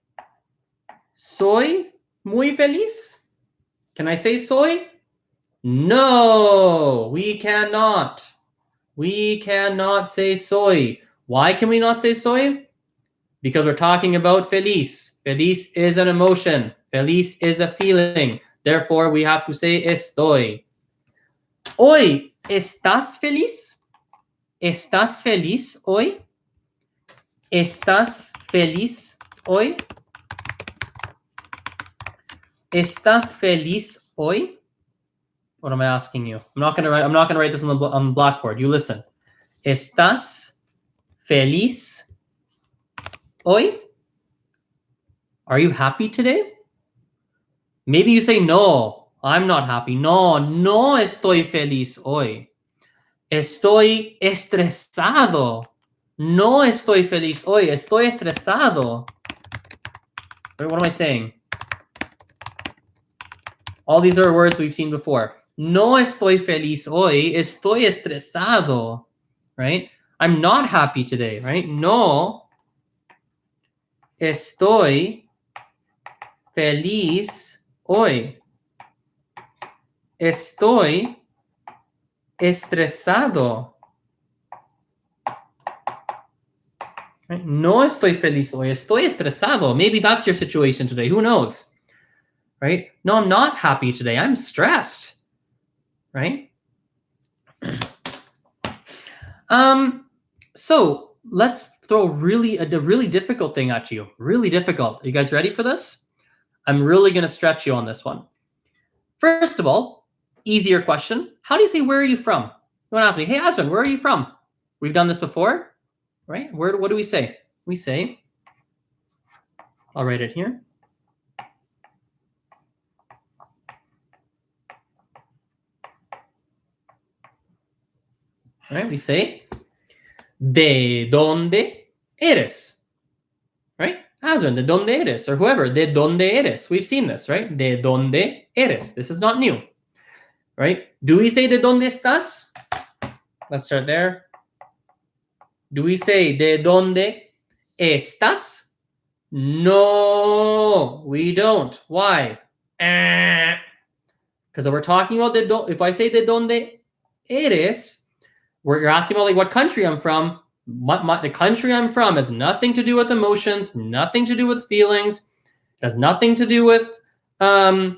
soy muy feliz? Can I say soy? No, we cannot. We cannot say soy. Why can we not say soy? Because we're talking about feliz. Feliz is an emotion. Feliz is a feeling. Therefore, we have to say estoy. Hoy, ¿estás feliz? ¿Estás feliz hoy? ¿Estás feliz hoy? ¿Estás feliz hoy? What am I asking you? I'm not gonna write this on the blackboard. You listen. ¿Estás feliz hoy? Are you happy today? Maybe you say no. I'm not happy. No, no estoy feliz hoy. Estoy estresado. No estoy feliz hoy. Estoy estresado. What am I saying? All these are words we've seen before. No estoy feliz hoy. Estoy estresado. Right? I'm not happy today. Right? No estoy feliz hoy. Estoy estresado. Right? No estoy feliz hoy. Estoy estresado. Maybe that's your situation today. Who knows? Right? No, I'm not happy today. I'm stressed. Right? So let's throw a really difficult thing at you. Really difficult. Are you guys ready for this? I'm really going to stretch you on this one. First of all, easier question. How do you say, where are you from? You want to ask me, hey, Azren, where are you from? We've done this before, right? What do we say? We say, I'll write it here. Right? We say, ¿de dónde eres? Right? Azren, ¿de dónde eres? Or whoever, ¿de dónde eres? We've seen this, right? ¿De dónde eres? This is not new, right? Do we say ¿de dónde estás? Let's start there. Do we say ¿de dónde estás? No, we don't. Why? Because we're talking about if I say ¿de dónde eres? You're asking about like what country I'm from. The country I'm from has nothing to do with emotions, nothing to do with feelings. It has nothing to do with, well,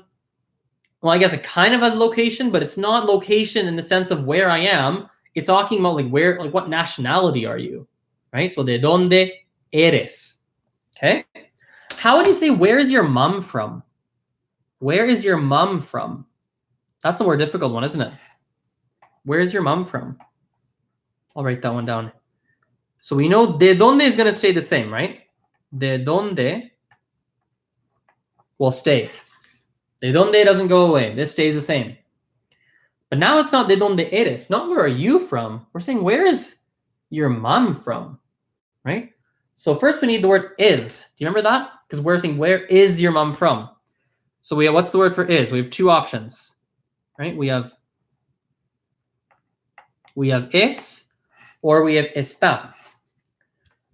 I guess it kind of has location, but it's not location in the sense of where I am. It's talking about like where, like what nationality are you, right? So, ¿de dónde eres? Okay. How would you say, where is your mom from? Where is your mom from? That's a more difficult one, isn't it? Where is your mom from? I'll write that one down. So we know de dónde is going to stay the same, right? De dónde will stay. De dónde doesn't go away. This stays the same. But now it's not de dónde eres. Not where are you from. We're saying, where is your mom from, right? So first we need the word is. Do you remember that? Because we're saying, where is your mom from? So we have, what's the word for is? We have two options, right? We have es or we have está,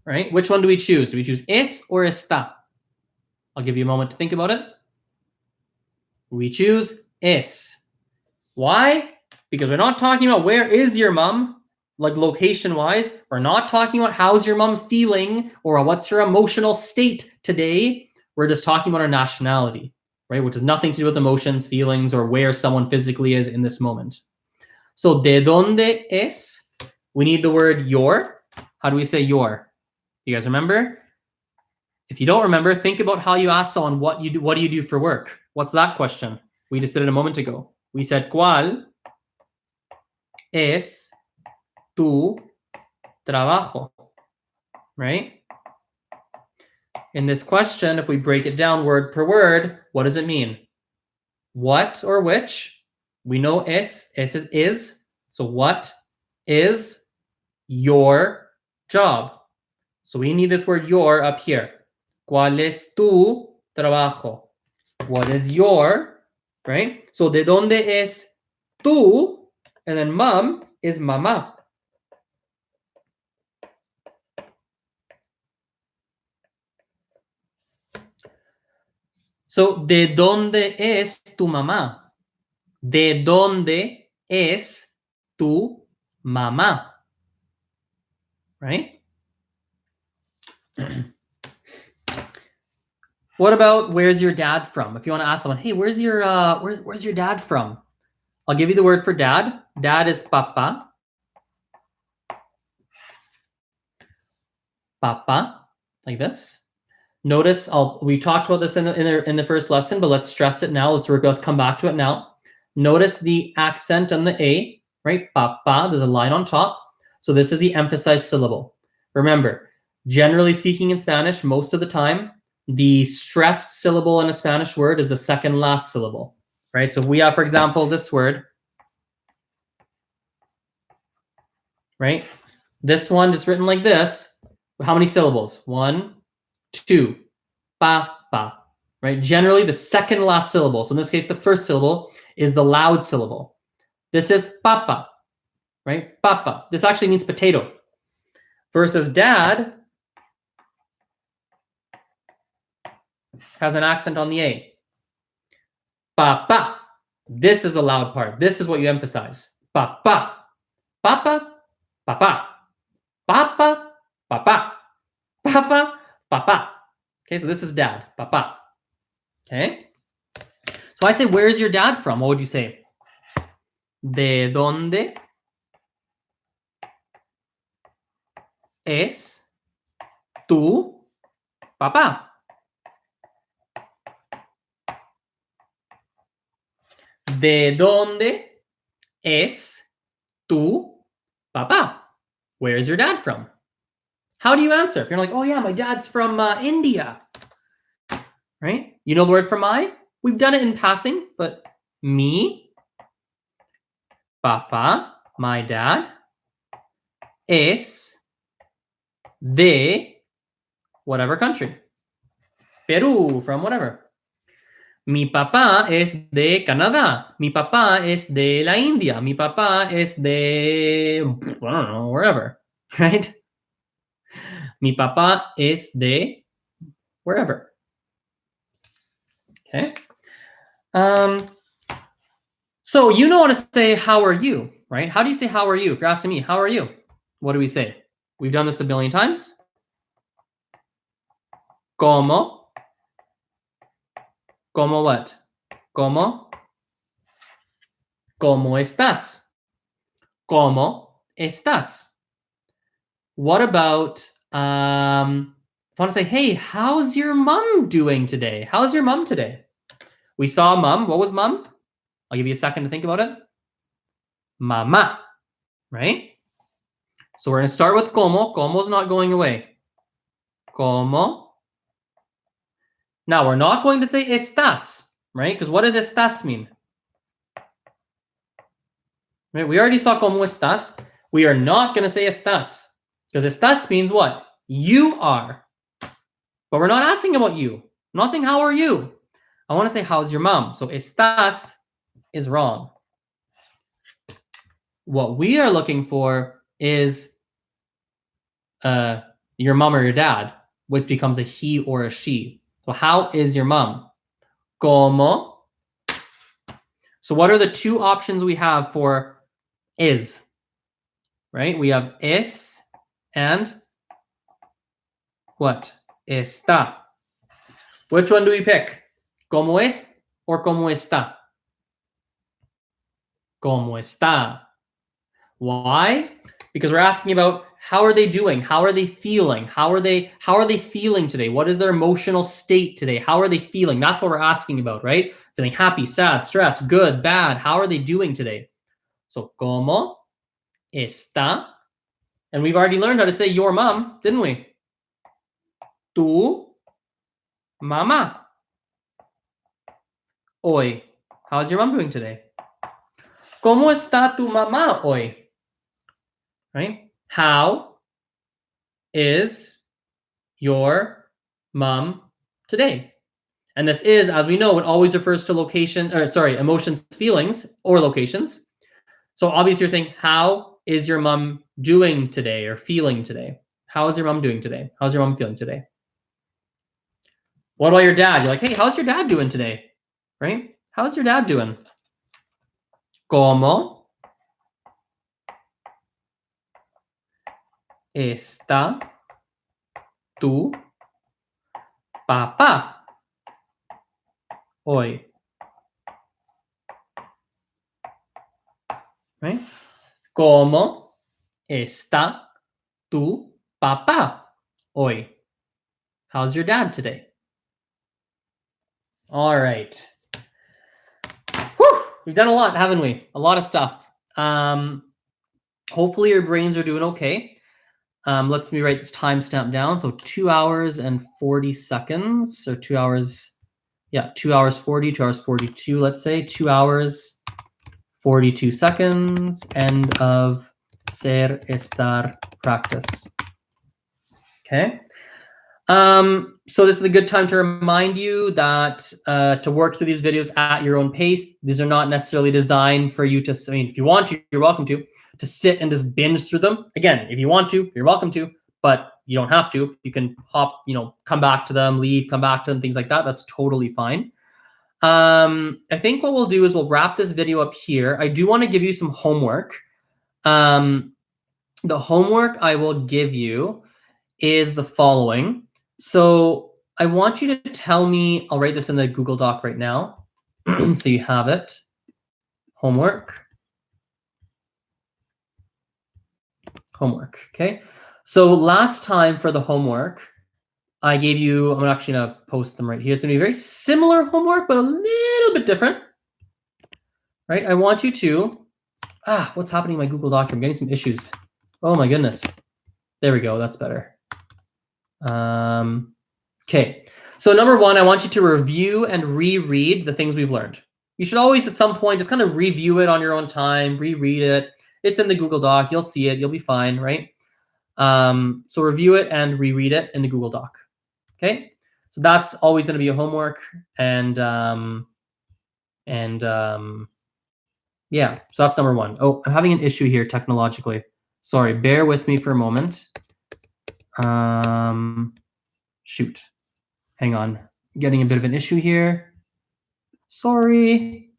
right? Which one do we choose? Do we choose es or está? I'll give you a moment to think about it. We choose es. Why? Because we're not talking about where is your mom, like location-wise. We're not talking about how's your mom feeling or what's her emotional state today. We're just talking about her nationality, right? Which has nothing to do with emotions, feelings, or where someone physically is in this moment. So, ¿de dónde es? We need the word your. How do we say your? You guys remember? If you don't remember, think about how you ask someone what do you do for work? What's that question? We just did it a moment ago. We said, ¿cuál es tu trabajo? Right? In this question, if we break it down word per word, what does it mean? What or which? We know es is. So what is your job? So we need this word your up here. ¿Cuál es tu trabajo? What is your right? So de donde es tú, and then mom is mamá. So de donde es tu mamá? ¿De dónde es tu mamá? Right? What about where's your dad from? If you want to ask someone, hey, where's your dad from? I'll give you the word for dad. Dad is papa. Papa, like this. Notice we talked about this in the first lesson, but let's stress it now. Let's come back to it now. Notice the accent on the A, right? Papa, there's a line on top. So this is the emphasized syllable. Remember, generally speaking in Spanish, most of the time, the stressed syllable in a Spanish word is the second last syllable, right? So if we have, for example, this word, right? This one just written like this. How many syllables? 1, 2, pa, right? Generally, the second last syllable. So in this case, the first syllable is the loud syllable. This is papa, right? Papa. This actually means potato. Versus dad has an accent on the A. Papa. This is the loud part. This is what you emphasize. Papa. Papa. Papa. Papa. Papa. Papa. Papa. Okay, so this is dad. Papa. Okay. So I say, where's your dad from? What would you say? ¿De dónde es tu papá? ¿De dónde es tu papá? Where's your dad from? How do you answer? If you're like, oh yeah, my dad's from India, right? You know the word for my? We've done it in passing, but mi, papá, my dad, es de whatever country. Peru, from whatever. Mi papá es de Canadá. Mi papá es de la India. Mi papá es de, I don't know, wherever, right? Mi papá es de wherever. Okay. So you know how to say how are you, right? How do you say how are you? If you're asking me, how are you? What do we say? We've done this a billion times. ¿Cómo? ¿Cómo what? ¿Cómo? ¿Cómo estás? ¿Cómo estás? What about I want to say, hey, how's your mom doing today? How's your mom today? We saw mom. What was mom? I'll give you a second to think about it. Mama, right? So we're going to start with como. Como is not going away. Como. Now we're not going to say estás, right? Because what does estás mean? Right? We already saw como estás. We are not going to say estás. Because estás means what? You are. But we're not asking about you. I'm not saying how are you. I want to say how's your mom. So estás is wrong. What we are looking for is your mom or your dad, which becomes a he or a she. So how is your mom? ¿Cómo? So what are the two options we have for is? Right? We have es and what? Está. Which one do we pick? ¿Cómo es or cómo está? ¿Cómo está? Why? Because we're asking about how are they doing? How are they feeling? How are they feeling today? What is their emotional state today? How are they feeling? That's what we're asking about, right? Feeling happy, sad, stressed, good, bad. How are they doing today? So, ¿cómo está? And we've already learned how to say your mom, didn't we? Tu mamá. Hoy. How's your mom doing today? ¿Cómo está tu mamá hoy? Right? How is your mom today? And this is, as we know, it always refers to location, or sorry, emotions, feelings, or locations. So obviously you're saying, how is your mom doing today or feeling today? How is your mom doing today? How's your mom feeling today? What about your dad? You're like, hey, how's your dad doing today? Right? How's your dad doing? ¿Cómo está tu papá hoy? Right? ¿Cómo está tu papá hoy? How's your dad today? All right. Whew, we've done a lot, haven't we? A lot of stuff. Hopefully your brains are doing okay. Let me write this timestamp down. So 2 hours and 40 seconds. So 2 hours, yeah, 2 hours 40, 2 hours 42, let's say. 2 hours, 42 seconds. End of ser, estar practice. Okay. So this is a good time to remind you that to work through these videos at your own pace. These are not necessarily designed for you to, I mean, if you want to, you're welcome to sit and just binge through them. Again, if you want to, you're welcome to, but you don't have to. You can hop, come back to them, leave, come back to them, things like that. That's totally fine. I think what we'll do is we'll wrap this video up here. I do want to give you some homework. The homework I will give you is the following. So I want you to tell me, I'll write this in the Google Doc right now. So you have it. Homework. Okay. So last time for the homework, I gave you, I'm actually going to post them right here. It's going to be very similar homework, but a little bit different. Right? I want you to, what's happening in my Google Doc? I'm getting some issues. Oh my goodness. There we go. That's better. Okay. So number one, I want you to review and reread the things we've learned. You should always at some point just kind of review it on your own time, reread it. It's in the Google Doc. You'll see it. You'll be fine, right? So review it and reread it in the Google Doc. Okay. So that's always going to be a homework. And yeah, so that's number one. Oh, I'm having an issue here technologically. Sorry, bear with me for a moment. Shoot. Hang on. Getting a bit of an issue here. Sorry.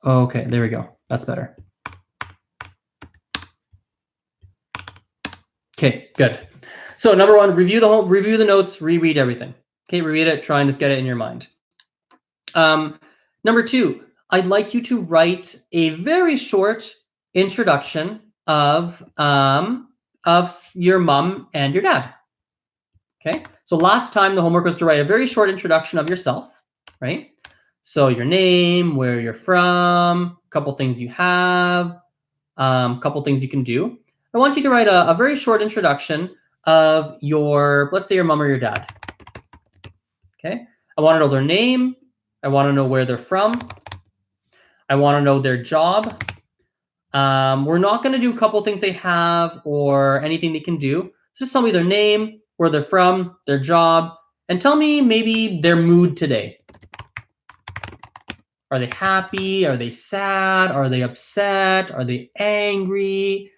Okay, there we go. That's better. Okay, good. So number one, review the notes, reread everything. Okay, reread it, try and just get it in your mind. Number two, I'd like you to write a very short introduction of your mom and your dad. Okay, so last time the homework was to write a very short introduction of yourself, right? So your name, where you're from, a couple things you have, a couple things you can do. I want you to write a very short introduction of your, let's say your mom or your dad. Okay, I want to know their name. I want to know where they're from. I want to know their job. We're not going to do a couple things they have or anything they can do. Just tell me their name, where they're from, their job, and tell me maybe their mood today. Are they happy? Are they sad? Are they upset? Are they angry?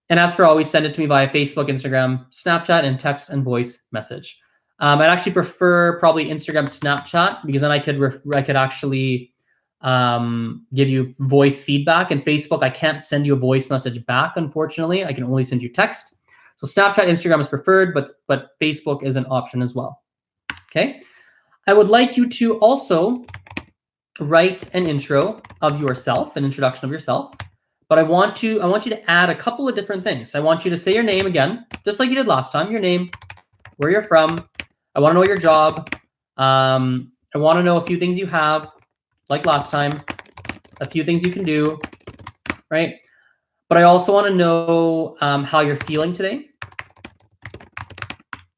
And as per always, send it to me via Facebook, Instagram, Snapchat, and text and voice message. I'd actually prefer probably Instagram, Snapchat, because then I could actually give you voice feedback. And Facebook, I can't send you a voice message back, unfortunately. I can only send you text. So Snapchat, Instagram is preferred, but Facebook is an option as well. Okay. I would like you to also write an intro of yourself, an introduction of yourself. But I want you to add a couple of different things. I want you to say your name again, just like you did last time. Your name, where you're from. I want to know your job. I want to know a few things you have, like last time. A few things you can do, right? But I also want to know how you're feeling today.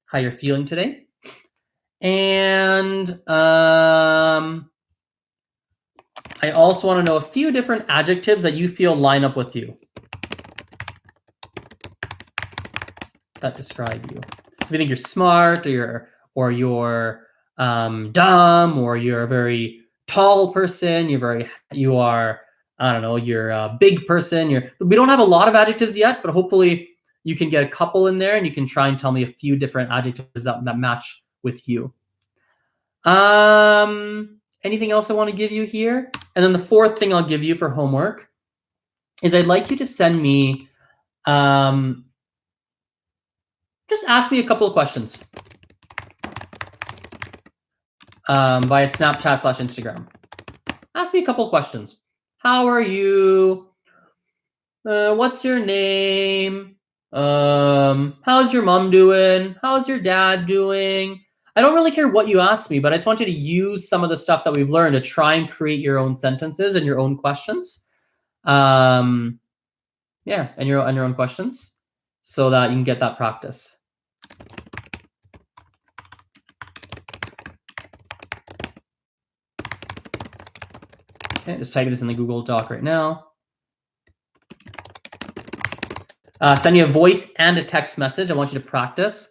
How you're feeling today. And I also want to know a few different adjectives that you feel line up with you. that describe you. So if you think you're smart, or you're dumb, or you're a very tall person, you are, I don't know, you're a big person. We don't have a lot of adjectives yet, but hopefully you can get a couple in there, and you can try and tell me a few different adjectives that match with you. Anything else I want to give you here? And then the fourth thing I'll give you for homework is I'd like you to send me, just ask me a couple of questions via Snapchat/Instagram. Ask me a couple of questions. How are you? What's your name? How's your mom doing? How's your dad doing? I don't really care what you ask me, but I just want you to use some of the stuff that we've learned to try and create your own sentences and your own questions. Yeah, and your own questions, so that you can get that practice. Okay, just typing this in the Google Doc right now. Send me a voice and a text message. I want you to practice.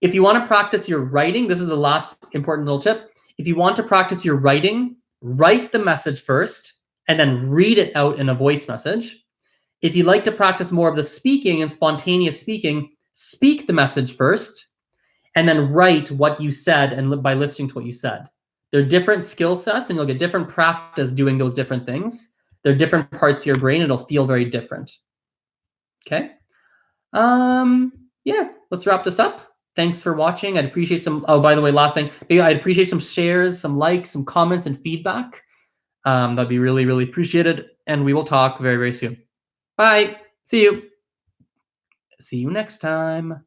If you want to practice your writing, this is the last important little tip. If you want to practice your writing, write the message first and then read it out in a voice message. If you like to practice more of the speaking and spontaneous speaking, speak the message first and then write what you said, and by listening to what you said. They're different skill sets, and you'll get different practice doing those different things. They're different parts of your brain. It'll feel very different. Okay. Yeah, let's wrap this up. Thanks for watching. I'd appreciate some, oh, by the way, last thing, I'd appreciate some shares, some likes, some comments, and feedback. That'd be really, really appreciated. And we will talk very, very soon. Bye. See you. See you next time.